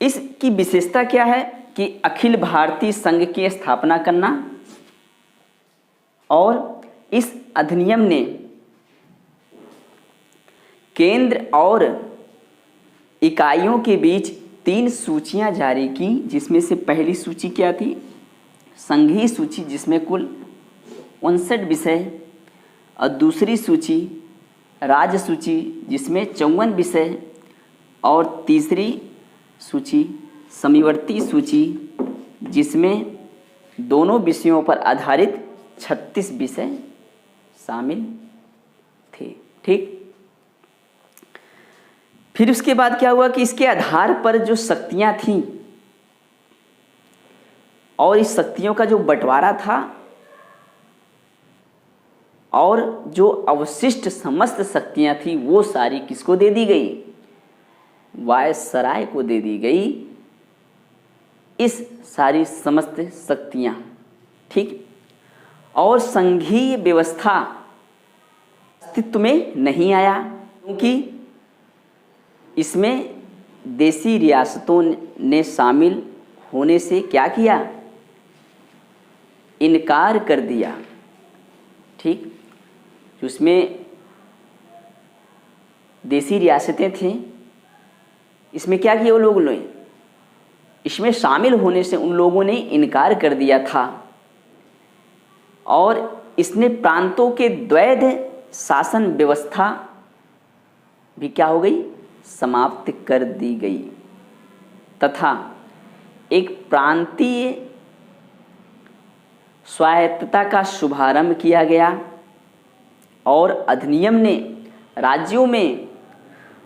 इसकी विशेषता क्या है कि अखिल भारतीय संघ की स्थापना करना, और इस अधिनियम ने केंद्र और इकाइयों के बीच 3 सूचियां जारी की, जिसमें से पहली सूची क्या थी? संघीय सूची, जिसमें कुल 59 विषय, और दूसरी सूची राज्य सूची, जिसमें 54 विषय, और तीसरी सूची समवर्ती सूची, जिसमें दोनों विषयों पर आधारित 36 विषय शामिल थे। ठीक, फिर उसके बाद क्या हुआ कि इसके आधार पर जो शक्तियां थीं और इस शक्तियों का जो बंटवारा था, और जो अवशिष्ट समस्त शक्तियां थी वो सारी किसको दे दी गई? वायसराय को दे दी गई, इस सारी समस्त शक्तियां। ठीक, और संघीय व्यवस्था अस्तित्व में नहीं आया, क्योंकि इसमें देसी रियासतों ने शामिल होने से क्या किया? इनकार कर दिया। ठीक, जो उसमें देसी रियासतें थीं, इसमें क्या किया वो लोगों ने, इसमें शामिल होने से उन लोगों ने इनकार कर दिया था और इसने प्रांतों के द्वैध शासन व्यवस्था भी क्या हो गई, समाप्त कर दी गई तथा एक प्रांतीय स्वायत्तता का शुभारंभ किया गया और अधिनियम ने राज्यों में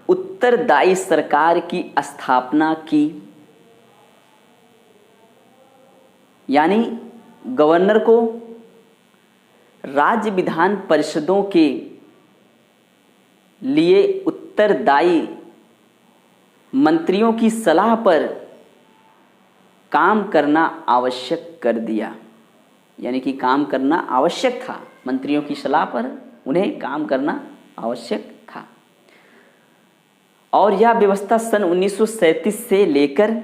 उत्तरदायी सरकार की स्थापना की। यानी गवर्नर को राज्य विधान परिषदों के लिए उत्तरदायी मंत्रियों की सलाह पर काम करना आवश्यक कर दिया। यानी कि काम करना आवश्यक था, मंत्रियों की सलाह पर उन्हें काम करना आवश्यक था। और यह व्यवस्था सन 1937 से लेकर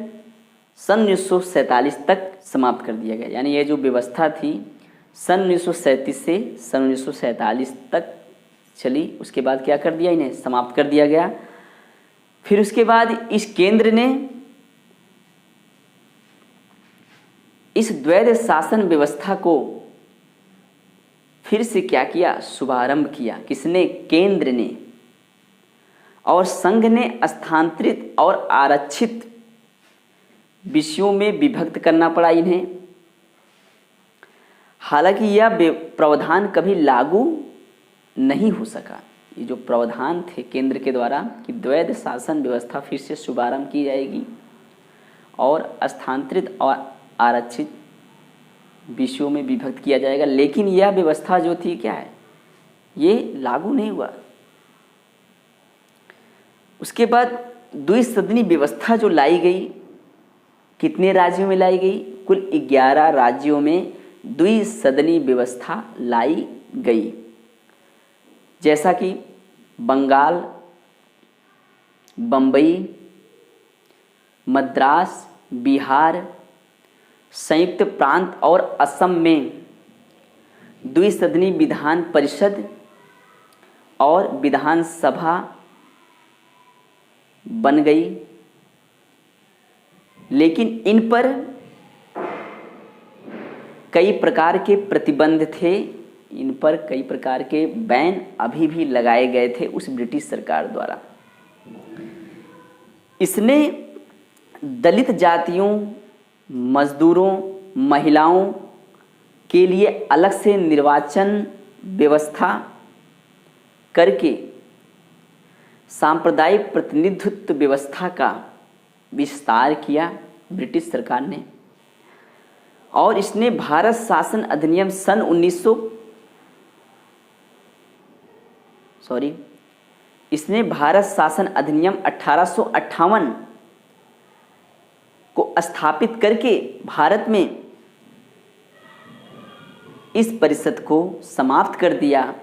सन 1947 तक समाप्त कर दिया गया। यानी यह जो व्यवस्था थी सन 1937 से सन 1947 तक चली, उसके बाद क्या कर दिया, इन्हें समाप्त कर दिया गया। फिर उसके बाद इस केंद्र ने इस द्वैध शासन व्यवस्था को फिर से क्या किया, शुभारंभ किया। किसने, केंद्र ने। और संघ ने स्थानांतरित और आरक्षित विषयों में विभक्त करना पड़ा इन्हें। हालांकि यह प्रावधान कभी लागू नहीं हो सका। ये जो प्रावधान थे केंद्र के द्वारा कि द्वैध शासन व्यवस्था फिर से शुभारंभ की जाएगी और स्थानांतरित और आरक्षित विषयों में विभक्त किया जाएगा, लेकिन यह व्यवस्था जो थी क्या है, ये लागू नहीं हुआ। उसके बाद द्विसदनी व्यवस्था जो लाई गई, कितने राज्यों में लाई गई, कुल 11 राज्यों में द्विसदनी व्यवस्था लाई गई। जैसा कि बंगाल, बम्बई, मद्रास, बिहार, संयुक्त प्रांत और असम में द्विसदनी विधान परिषद और विधानसभा बन गई। लेकिन इन पर कई प्रकार के प्रतिबंध थे, इन पर कई प्रकार के बैन अभी भी लगाए गए थे उस ब्रिटिश सरकार द्वारा। इसने दलित जातियों, मजदूरों, महिलाओं के लिए अलग से निर्वाचन व्यवस्था करके सांप्रदायिक प्रतिनिधित्व व्यवस्था का विस्तार किया ब्रिटिश सरकार ने। और इसने भारत शासन अधिनियम सन 1900 इसने भारत शासन अधिनियम 1858 को स्थापित करके भारत में इस परिषद को समाप्त कर दिया,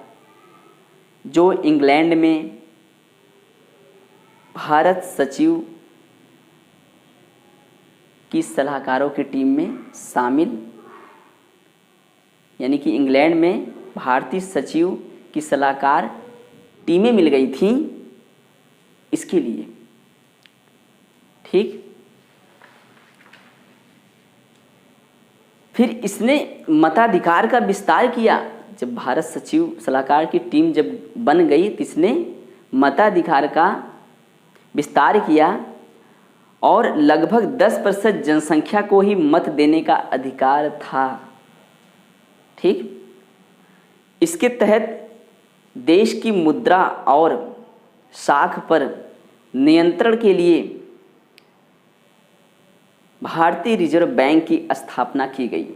जो इंग्लैंड में भारत सचिव की सलाहकारों की टीम में शामिल, यानी कि इंग्लैंड में भारतीय सचिव की सलाहकार टीमें मिल गई थीं इसके लिए। ठीक, फिर इसने मताधिकार का विस्तार किया। जब भारत सचिव सलाहकार की टीम जब बन गई तो इसने मताधिकार का विस्तार किया और लगभग 10% जनसंख्या को ही मत देने का अधिकार था। ठीक, इसके तहत देश की मुद्रा और साख पर नियंत्रण के लिए भारतीय रिजर्व बैंक की स्थापना की गई।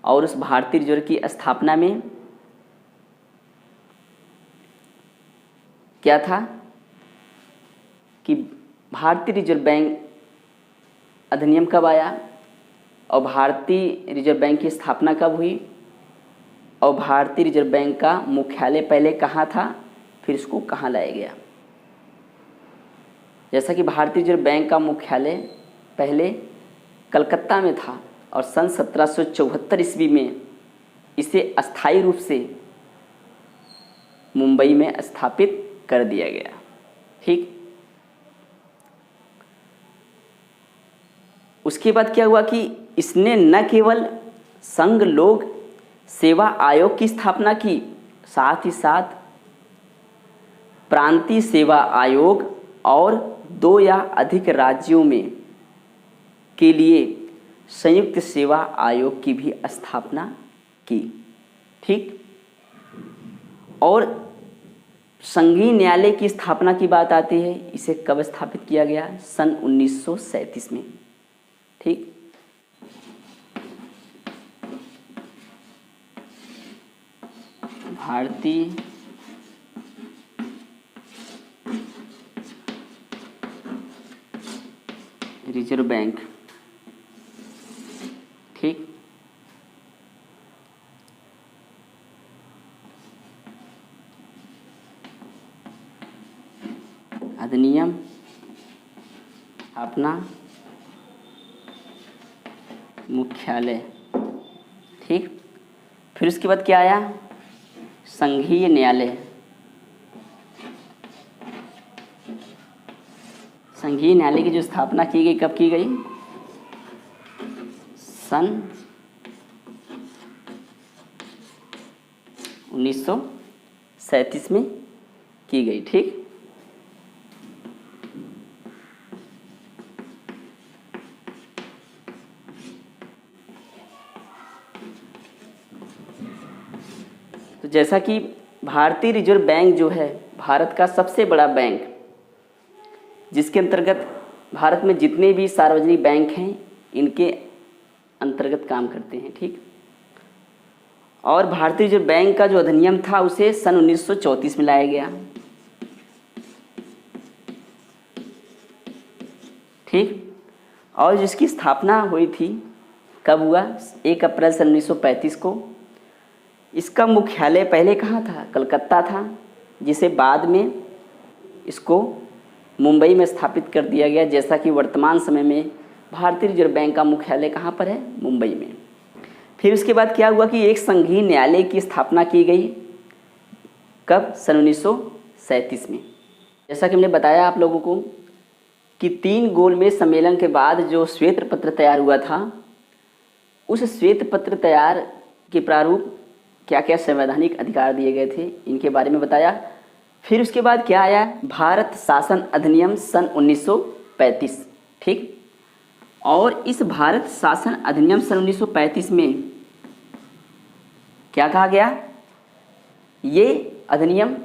और उस भारतीय रिजर्व की स्थापना में क्या था कि भारतीय रिजर्व बैंक अधिनियम कब आया और भारतीय रिजर्व बैंक की स्थापना कब हुई और भारतीय रिजर्व बैंक का मुख्यालय पहले कहाँ था, फिर इसको कहाँ लाया गया। जैसा कि भारतीय रिजर्व बैंक का मुख्यालय पहले कलकत्ता में था और सन 1774 ईस्वी में इसे अस्थायी रूप से मुंबई में स्थापित कर दिया गया। ठीक, उसके बाद क्या हुआ कि इसने न केवल संघ लोक सेवा आयोग की स्थापना की, साथ ही साथ प्रांतीय सेवा आयोग और 2 या अधिक राज्यों में के लिए संयुक्त सेवा आयोग की भी स्थापना की। ठीक, और संघीय न्यायालय की स्थापना की बात आती है, इसे कब स्थापित किया गया? सन 1937 में। ठीक, भारतीय रिजर्व बैंक। ठीक, अधिनियम अपना मुख्यालय। ठीक, फिर उसके बाद क्या आया? संघीय न्यायालय। संघीय न्यायालय की जो स्थापना की गई, कब की गई? सन 1937 में की गई। ठीक, तो जैसा कि भारतीय रिजर्व बैंक जो है भारत का सबसे बड़ा बैंक, जिसके अंतर्गत भारत में जितने भी सार्वजनिक बैंक हैं इनके अंतर्गत काम करते हैं। ठीक, और भारतीय रिजर्व बैंक का जो अधिनियम था उसे सन 1934 में लाया गया। ठीक, और जिसकी स्थापना हुई थी कब हुआ? 1 अप्रैल सन 1935 को। इसका मुख्यालय पहले कहाँ था? कलकत्ता था, जिसे बाद में इसको मुंबई में स्थापित कर दिया गया, जैसा कि वर्तमान समय में भारतीय रिजर्व बैंक का मुख्यालय कहाँ पर है? मुंबई में। फिर उसके बाद क्या हुआ कि एक संघीय न्यायालय की स्थापना की गई। कब? सन 1937 में। जैसा कि हमने बताया आप लोगों को कि 3 गोलमेज सम्मेलन के बाद जो श्वेत पत्र तैयार हुआ था, उस श्वेत पत्र तैयार के प्रारूप क्या क्या संवैधानिक अधिकार दिए गए थे, इनके बारे में बताया। फिर उसके बाद क्या आया? भारत शासन अधिनियम सन 1935। ठीक, और इस भारत शासन अधिनियम सन 1935 में क्या कहा गया? ये अधिनियम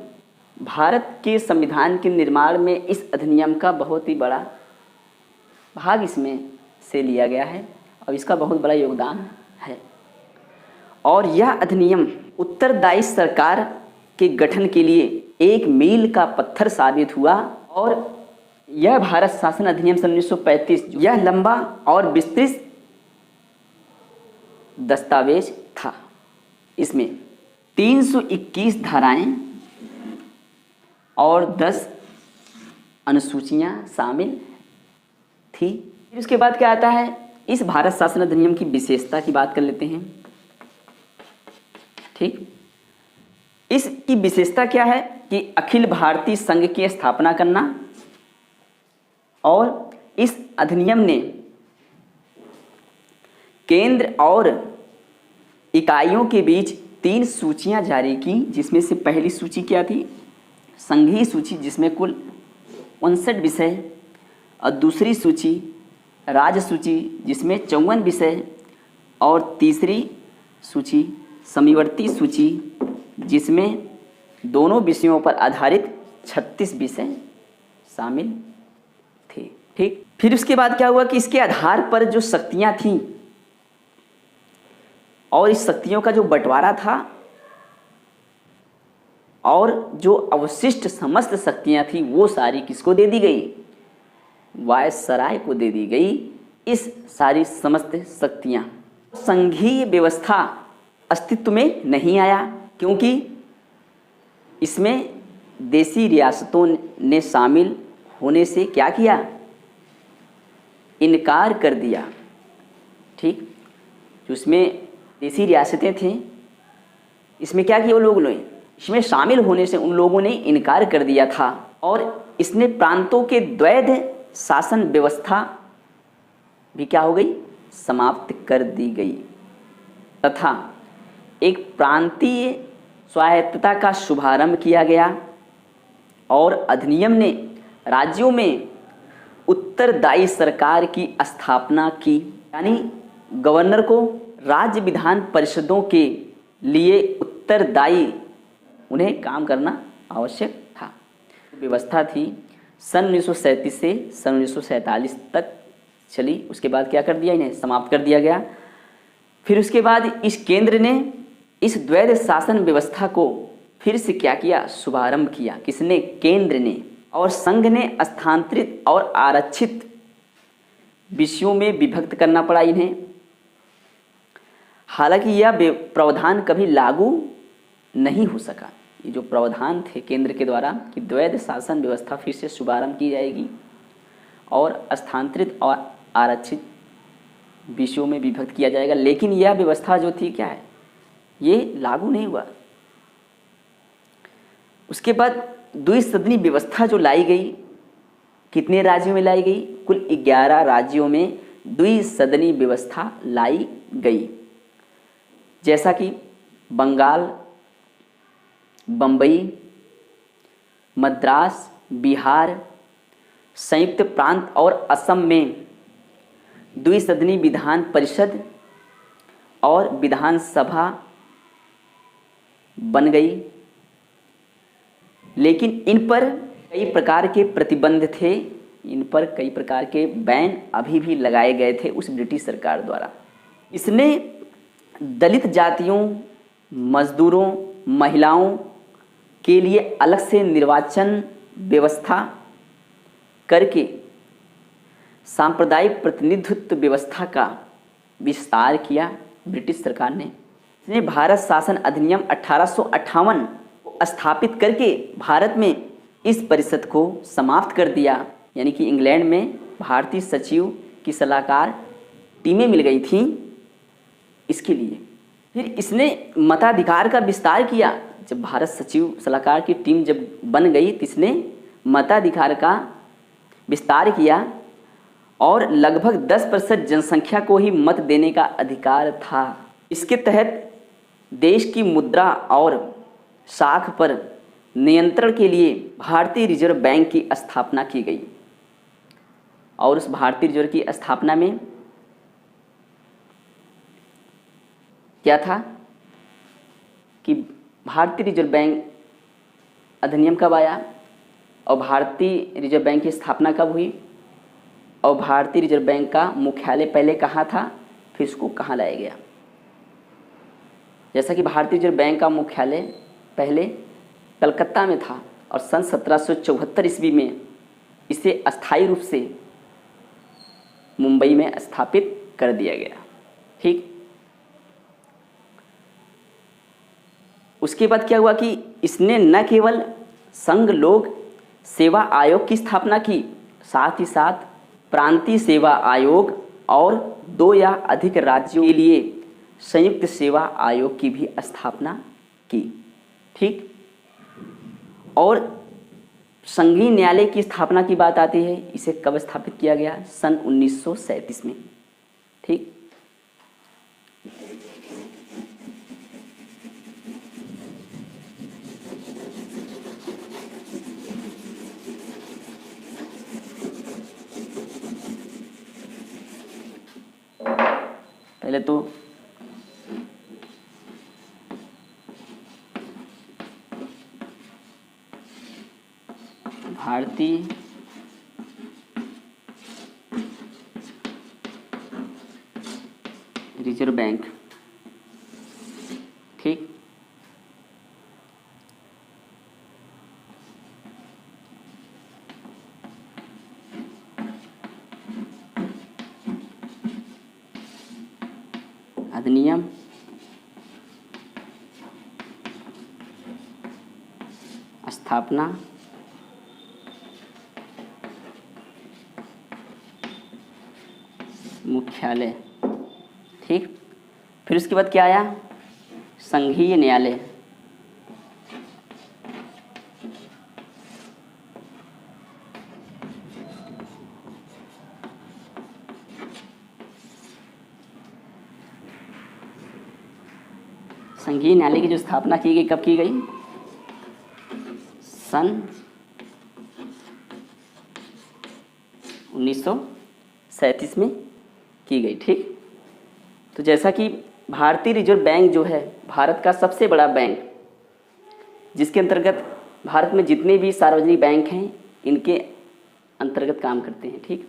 भारत के संविधान के निर्माण में इस अधिनियम का बहुत ही बड़ा भाग इसमें से लिया गया है और इसका बहुत बड़ा योगदान है। और यह अधिनियम उत्तरदायी सरकार के गठन के लिए एक मील का पत्थर साबित हुआ। और यह भारत शासन अधिनियम सन 1935 यह लंबा और विस्तृत दस्तावेज था। इसमें 321 धाराएं और 10 अनुसूचियां शामिल थी। फिर उसके बाद क्या आता है? इस भारत शासन अधिनियम की विशेषता की बात कर लेते हैं। ठीक, इसकी विशेषता क्या है कि अखिल भारतीय संघ की स्थापना करना, और इस अधिनियम ने केंद्र और इकाइयों के बीच 3 सूचियां जारी की, जिसमें से पहली सूची क्या थी? संघीय सूची, जिसमें कुल 59 विषय, और दूसरी सूची राज्य सूची, जिसमें 54 विषय, और तीसरी सूची समीवर्ती सूची, जिसमें दोनों विषयों पर आधारित 36 विषय शामिल थे। ठीक, फिर उसके बाद क्या हुआ कि इसके आधार पर जो शक्तियां थीं और इस शक्तियों का जो बंटवारा था और जो अवशिष्ट समस्त शक्तियां थीं वो सारी किसको दे दी गई? वायसराय को दे दी गई। इस सारी समस्त शक्तियां, संघीय व्यवस्था अस्तित्व में नहीं आया, क्योंकि इसमें देसी रियासतों ने शामिल होने से क्या किया? इनकार कर दिया। ठीक, जो इसमें देसी रियासतें थीं, इसमें क्या किया वो लोग ने? इसमें शामिल होने से उन लोगों ने इनकार कर दिया था और इसने प्रांतों के द्वैध शासन व्यवस्था भी क्या हो गई, समाप्त कर दी गई तथा एक प्रांतीय स्वायत्तता का शुभारंभ किया गया और अधिनियम ने राज्यों में उत्तरदायी सरकार की स्थापना की, यानी गवर्नर को राज्य विधान परिषदों के लिए उत्तरदायी उन्हें काम करना आवश्यक था। व्यवस्था थी सन 1937 से सन 1947 तक चली, उसके बाद क्या कर दिया, इन्हें समाप्त कर दिया गया। फिर उसके बाद इस केंद्र ने इस द्वैध शासन व्यवस्था को फिर से क्या किया, शुभारंभ किया। किसने, केंद्र ने। और संघ ने स्थानांतरित और आरक्षित विषयों में विभक्त करना पड़ा इन्हें। हालांकि यह प्रावधान कभी लागू नहीं हो सका। ये जो प्रावधान थे केंद्र के द्वारा कि द्वैध शासन व्यवस्था फिर से शुभारंभ की जाएगी और स्थानांतरित और आरक्षित विषयों में विभक्त किया जाएगा, लेकिन यह व्यवस्था जो थी क्या है, ये लागू नहीं हुआ। उसके बाद द्विसदनी व्यवस्था जो लाई गई, कितने राज्यों में लाई गई, कुल 11 राज्यों में द्विसदनी व्यवस्था लाई गई, जैसा कि बंगाल, बम्बई, मद्रास, बिहार, संयुक्त प्रांत और असम में द्विसदनी विधान परिषद और विधानसभा बन गई। लेकिन इन पर कई प्रकार के प्रतिबंध थे, इन पर कई प्रकार के बैन अभी भी लगाए गए थे उस ब्रिटिश सरकार द्वारा। इसने दलित जातियों, मजदूरों, महिलाओं के लिए अलग से निर्वाचन व्यवस्था करके सांप्रदायिक प्रतिनिधित्व व्यवस्था का विस्तार किया ब्रिटिश सरकार ने। इसने भारत शासन अधिनियम 1858 को स्थापित करके भारत में इस परिषद को समाप्त कर दिया, यानी कि इंग्लैंड में भारतीय सचिव की सलाहकार टीमें मिल गई थीं इसके लिए। फिर इसने मताधिकार का विस्तार किया। जब भारत सचिव सलाहकार की टीम जब बन गई तो इसने मताधिकार का विस्तार किया और लगभग 10% जनसंख्या को ही मत देने का अधिकार था। इसके तहत देश की मुद्रा और साख पर नियंत्रण के लिए भारतीय रिजर्व बैंक की स्थापना की गई और उस भारतीय रिजर्व की स्थापना में क्या था कि भारतीय रिजर्व बैंक अधिनियम कब आया और भारतीय रिजर्व बैंक की स्थापना कब हुई और भारतीय रिजर्व बैंक का मुख्यालय पहले कहाँ था, फिर इसको कहाँ लाया गया। जैसा कि भारतीय रिजर्व बैंक का मुख्यालय पहले कलकत्ता में था और सन 1774 ईस्वी में इसे अस्थायी रूप से मुंबई में स्थापित कर दिया गया। ठीक, उसके बाद क्या हुआ कि इसने न केवल संघ लोक सेवा आयोग की स्थापना की, साथ ही साथ प्रांतीय सेवा आयोग और 2 या अधिक राज्यों के लिए संयुक्त सेवा आयोग की भी स्थापना की। ठीक, और संघीय न्यायालय की स्थापना की बात आती है, इसे कब स्थापित किया गया, सन 1937 में। ठीक, पहले तो भारतीय रिजर्व बैंक, ठीक, अधिनियम स्थापना मुख्यालय। ठीक, फिर उसके बाद क्या आया, संघीय न्यायालय। संघीय न्यायालय की जो स्थापना की गई कब की गई? सन 1937 में की गई। ठीक, तो जैसा कि भारतीय रिजर्व बैंक जो है भारत का सबसे बड़ा बैंक, जिसके अंतर्गत भारत में जितने भी सार्वजनिक बैंक हैं इनके अंतर्गत काम करते हैं। ठीक,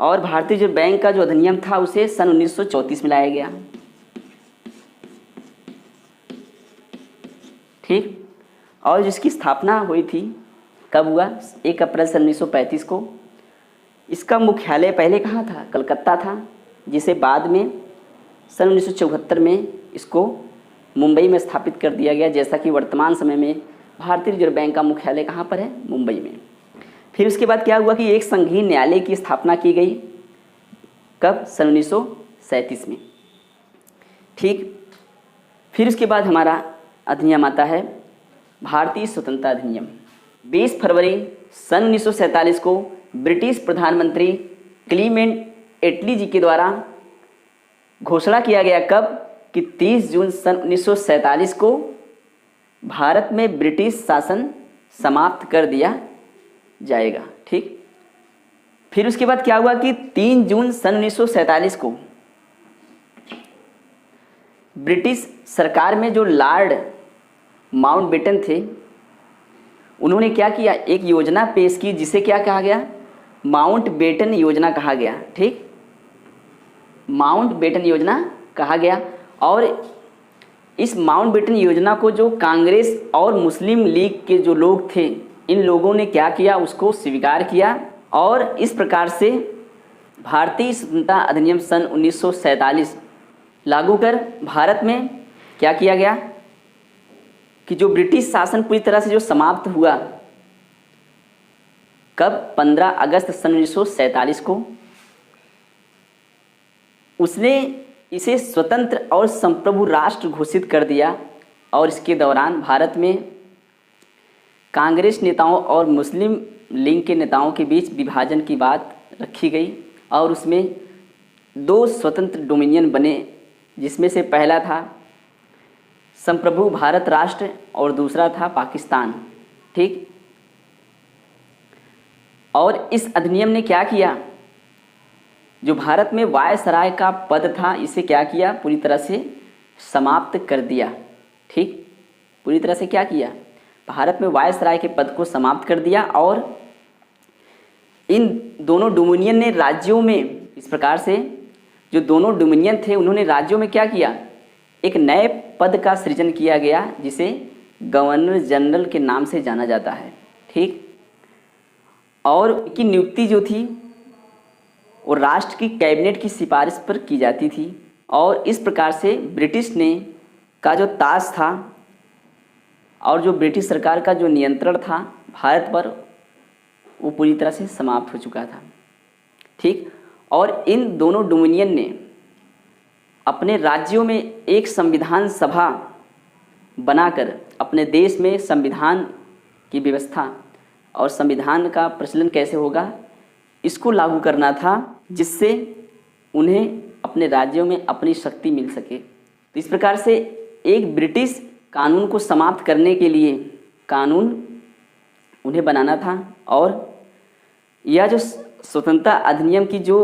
और भारतीय रिजर्व बैंक का जो अधिनियम था उसे सन 1934 में लाया गया। ठीक, और जिसकी स्थापना हुई थी कब हुआ? 1 अप्रैल सन 1935 को। इसका मुख्यालय पहले कहाँ था? कलकत्ता था, जिसे बाद में सन 1974 में इसको मुंबई में स्थापित कर दिया गया। जैसा कि वर्तमान समय में भारतीय रिजर्व बैंक का मुख्यालय कहाँ पर है? मुंबई में। फिर उसके बाद क्या हुआ कि एक संघीय न्यायालय की स्थापना की गई। कब? सन 1937 में। ठीक, फिर उसके बाद हमारा अधिनियम आता है भारतीय स्वतंत्रता अधिनियम। 20 फरवरी सन 1947 को ब्रिटिश प्रधानमंत्री क्लीमेंट एटली जी के द्वारा घोषणा किया गया। कब? कि 30 जून सन 1947 को भारत में ब्रिटिश शासन समाप्त कर दिया जाएगा। ठीक, फिर उसके बाद क्या हुआ कि 3 जून सन 1947 को ब्रिटिश सरकार में जो लॉर्ड माउंटबेटन थे उन्होंने क्या किया? एक योजना पेश की जिसे क्या कहा गया? माउंटबेटन योजना कहा गया। ठीक, माउंटबेटन योजना कहा गया। और इस माउंटबेटन योजना को जो कांग्रेस और मुस्लिम लीग के जो लोग थे इन लोगों ने क्या किया? उसको स्वीकार किया। और इस प्रकार से भारतीय स्वतंत्रता अधिनियम सन 1947 लागू कर भारत में क्या किया गया कि जो ब्रिटिश शासन पूरी तरह से जो समाप्त हुआ। कब? 15 अगस्त सन 1947 को। उसने इसे स्वतंत्र और संप्रभु राष्ट्र घोषित कर दिया। और इसके दौरान भारत में कांग्रेस नेताओं और मुस्लिम लीग के नेताओं के बीच विभाजन की बात रखी गई। और उसमें 2 स्वतंत्र डोमिनियन बने, जिसमें से पहला था संप्रभु भारत राष्ट्र और दूसरा था पाकिस्तान। ठीक, और इस अधिनियम ने क्या किया? जो भारत में वायसराय का पद था इसे क्या किया? पूरी तरह से समाप्त कर दिया। ठीक, पूरी तरह से क्या किया? भारत में वायसराय के पद को समाप्त कर दिया। और इन दोनों डोमिनियन ने राज्यों में इस प्रकार से जो दोनों डोमिनियन थे उन्होंने राज्यों में क्या किया? एक नए पद का सृजन किया गया जिसे गवर्नर जनरल के नाम से जाना जाता है। ठीक, और इनकी नियुक्ति जो थी वो राष्ट्र की कैबिनेट की सिफारिश पर की जाती थी। और इस प्रकार से ब्रिटिश ने का जो ताज था और जो ब्रिटिश सरकार का जो नियंत्रण था भारत पर वो पूरी तरह से समाप्त हो चुका था। ठीक, और इन दोनों डोमिनियन ने अपने राज्यों में एक संविधान सभा बनाकर अपने देश में संविधान की व्यवस्था और संविधान का प्रचलन कैसे होगा इसको लागू करना था, जिससे उन्हें अपने राज्यों में अपनी शक्ति मिल सके। तो इस प्रकार से एक ब्रिटिश कानून को समाप्त करने के लिए कानून उन्हें बनाना था। और यह जो स्वतंत्रता अधिनियम की जो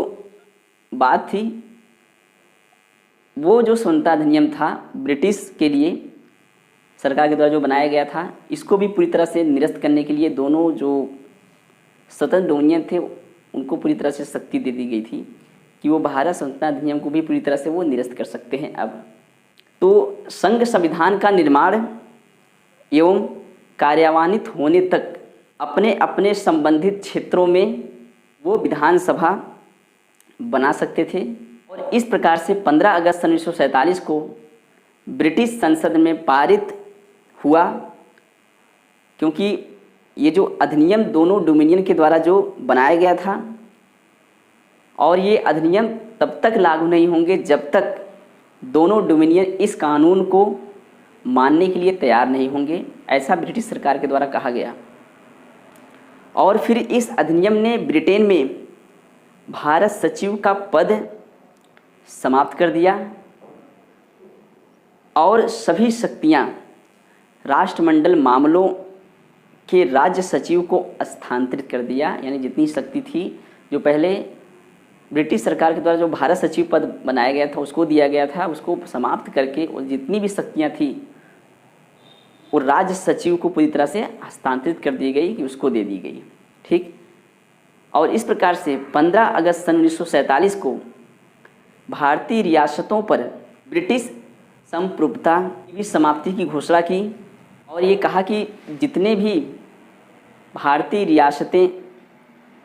बात थी वो जो स्वतंत्रता अधिनियम था ब्रिटिश के लिए सरकार के द्वारा जो बनाया गया था, इसको भी पूरी तरह से निरस्त करने के लिए दोनों जो स्वतंत्र डोमिनियन थे उनको पूरी तरह से शक्ति दे दी गई थी कि वो भारत स्वतंत्रता अधिनियम को भी पूरी तरह से वो निरस्त कर सकते हैं। अब तो संघ संविधान का निर्माण एवं कार्यान्वित होने तक अपने अपने संबंधित क्षेत्रों में वो विधानसभा बना सकते थे। और इस प्रकार से 15 अगस्त सन 1947 को ब्रिटिश संसद में पारित हुआ, क्योंकि ये जो अधिनियम दोनों डोमिनियन के द्वारा जो बनाया गया था और ये अधिनियम तब तक लागू नहीं होंगे जब तक दोनों डोमिनियन इस कानून को मानने के लिए तैयार नहीं होंगे, ऐसा ब्रिटिश सरकार के द्वारा कहा गया। और फिर इस अधिनियम ने ब्रिटेन में भारत सचिव का पद समाप्त कर दिया। और सभी शक्तियाँ राष्ट्रमंडल मामलों के राज्य सचिव को स्थानांतरित कर दिया। यानी जितनी शक्ति थी, जो पहले ब्रिटिश सरकार के द्वारा जो भारत सचिव पद बनाया गया था उसको दिया गया था, उसको समाप्त करके और जितनी भी शक्तियाँ थी वो राज्य सचिव को पूरी तरह से हस्तांतरित कर दी गई, कि उसको दे दी गई। ठीक। और इस प्रकार से 15 अगस्त सन 1947 को भारतीय रियासतों पर ब्रिटिश संप्रभुता की भी समाप्ति की घोषणा की और ये कहा कि जितने भी भारतीय रियासतें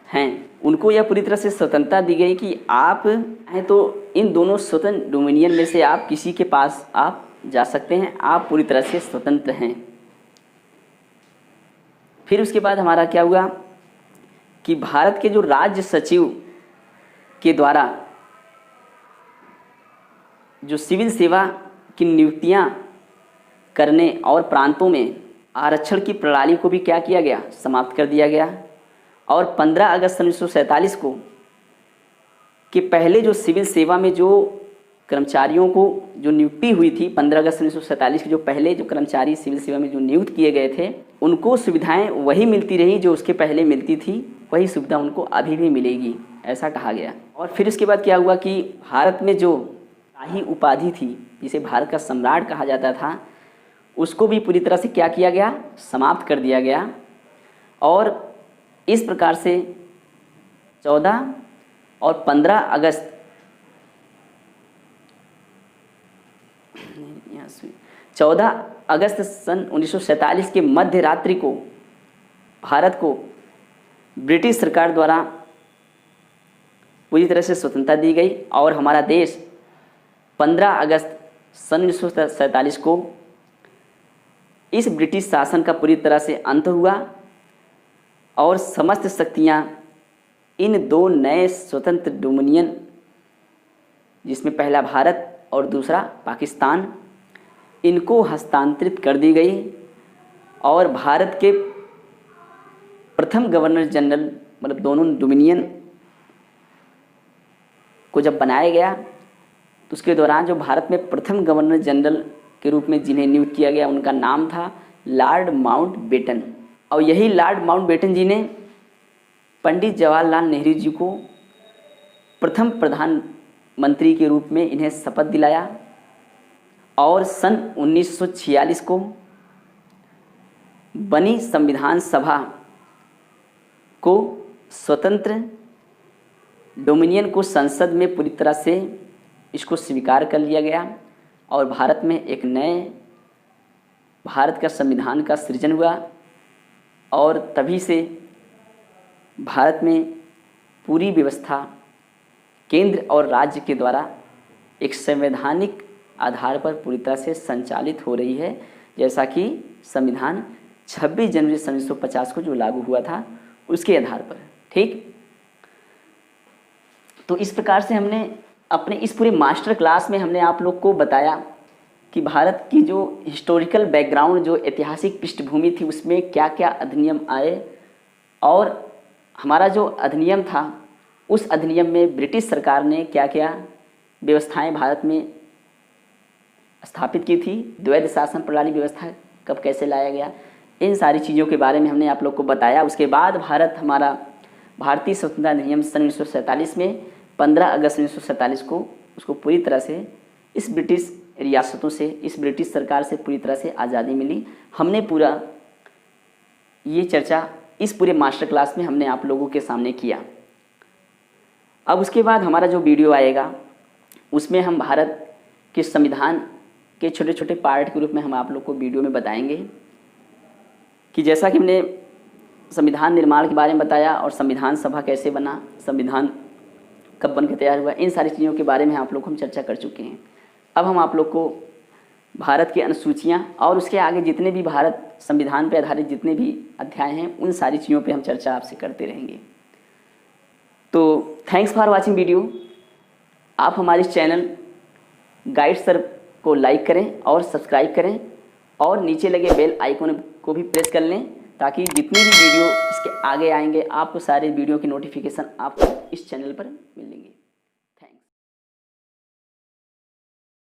हैं उनको यह पूरी तरह से स्वतंत्रता दी गई कि आप हैं तो इन दोनों स्वतंत्र डोमिनियन में से आप किसी के पास आप जा सकते हैं, आप पूरी तरह से स्वतंत्र हैं। फिर उसके बाद हमारा क्या हुआ कि भारत के जो राज्य सचिव के द्वारा जो सिविल सेवा की नियुक्तियां करने और प्रांतों में आरक्षण की प्रणाली को भी क्या किया गया, समाप्त कर दिया गया। और 15 अगस्त 1947 को कि पहले जो सिविल सेवा में जो कर्मचारियों को जो नियुक्ति हुई थी, 15 अगस्त 1947 के जो पहले जो कर्मचारी सिविल सेवा में जो नियुक्त किए गए थे उनको सुविधाएं वही मिलती रही जो उसके पहले मिलती थी, वही सुविधा उनको अभी भी मिलेगी, ऐसा कहा गया। और फिर उसके बाद क्या हुआ कि भारत में जो शाही उपाधि थी जिसे भारत का सम्राट कहा जाता था उसको भी पूरी तरह से क्या किया गया, समाप्त कर दिया गया। और इस प्रकार से 14 और 15 अगस्त 14 अगस्त सन 1947 के मध्य रात्रि को भारत को ब्रिटिश सरकार द्वारा पूरी तरह से स्वतंत्रता दी गई और हमारा देश 15 अगस्त सन 1947 को इस ब्रिटिश शासन का पूरी तरह से अंत हुआ और समस्त शक्तियाँ इन दो नए स्वतंत्र डोमिनियन जिसमें पहला भारत और दूसरा पाकिस्तान, इनको हस्तांतरित कर दी गई। और भारत के प्रथम गवर्नर जनरल मतलब दोनों डोमिनियन को जब बनाया गया तो उसके दौरान जो भारत में प्रथम गवर्नर जनरल के रूप में जिन्हें नियुक्त किया गया उनका नाम था लॉर्ड माउंटबेटन। और यही लॉर्ड माउंटबेटन जी ने पंडित जवाहरलाल नेहरू जी को प्रथम प्रधानमंत्री के रूप में इन्हें शपथ दिलाया। और सन 1946 को बनी संविधान सभा को स्वतंत्र डोमिनियन को संसद में पूरी तरह से इसको स्वीकार कर लिया गया और भारत में एक नए भारत का संविधान का सृजन हुआ। और तभी से भारत में पूरी व्यवस्था केंद्र और राज्य के द्वारा एक संवैधानिक आधार पर पूरी तरह से संचालित हो रही है, जैसा कि संविधान 26 जनवरी 1950 को जो लागू हुआ था उसके आधार पर। ठीक। तो इस प्रकार से हमने अपने इस पूरे मास्टर क्लास में हमने आप लोग को बताया कि भारत की जो हिस्टोरिकल बैकग्राउंड जो ऐतिहासिक पृष्ठभूमि थी उसमें क्या क्या अधिनियम आए और हमारा जो अधिनियम था उस अधिनियम में ब्रिटिश सरकार ने क्या क्या व्यवस्थाएं भारत में स्थापित की थी, द्वैध शासन प्रणाली व्यवस्था कब कैसे लाया गया, इन सारी चीज़ों के बारे में हमने आप लोग को बताया। उसके बाद भारत हमारा भारतीय स्वतंत्रता अधिनियम सन 1947 में 15 अगस्त 1947 को उसको पूरी तरह से इस ब्रिटिश रियासतों से इस ब्रिटिश सरकार से पूरी तरह से आज़ादी मिली। हमने पूरा ये चर्चा इस पूरे मास्टर क्लास में हमने आप लोगों के सामने किया। अब उसके बाद हमारा जो वीडियो आएगा उसमें हम भारत के संविधान के छोटे छोटे पार्ट के रूप में हम आप लोग को वीडियो में बताएंगे कि जैसा कि हमने संविधान निर्माण के बारे में बताया और संविधान सभा कैसे बना, संविधान कब बन के तैयार हुआ, इन सारी चीज़ों के बारे में आप लोग को हम चर्चा कर चुके हैं। अब हम आप लोग को भारत की अनुसूचियाँ और उसके आगे जितने भी भारत संविधान पर आधारित जितने भी अध्याय हैं उन सारी चीज़ों पे हम चर्चा आपसे करते रहेंगे। तो थैंक्स फॉर वाचिंग वीडियो। आप हमारे इस चैनल गाइड सर को लाइक करें और सब्सक्राइब करें और नीचे लगे बेल आइकन को भी प्रेस कर लें ताकि जितनी भी वीडियो इसके आगे आएंगे आपको सारे वीडियो की नोटिफिकेशन आपको इस चैनल पर मिलेंगे।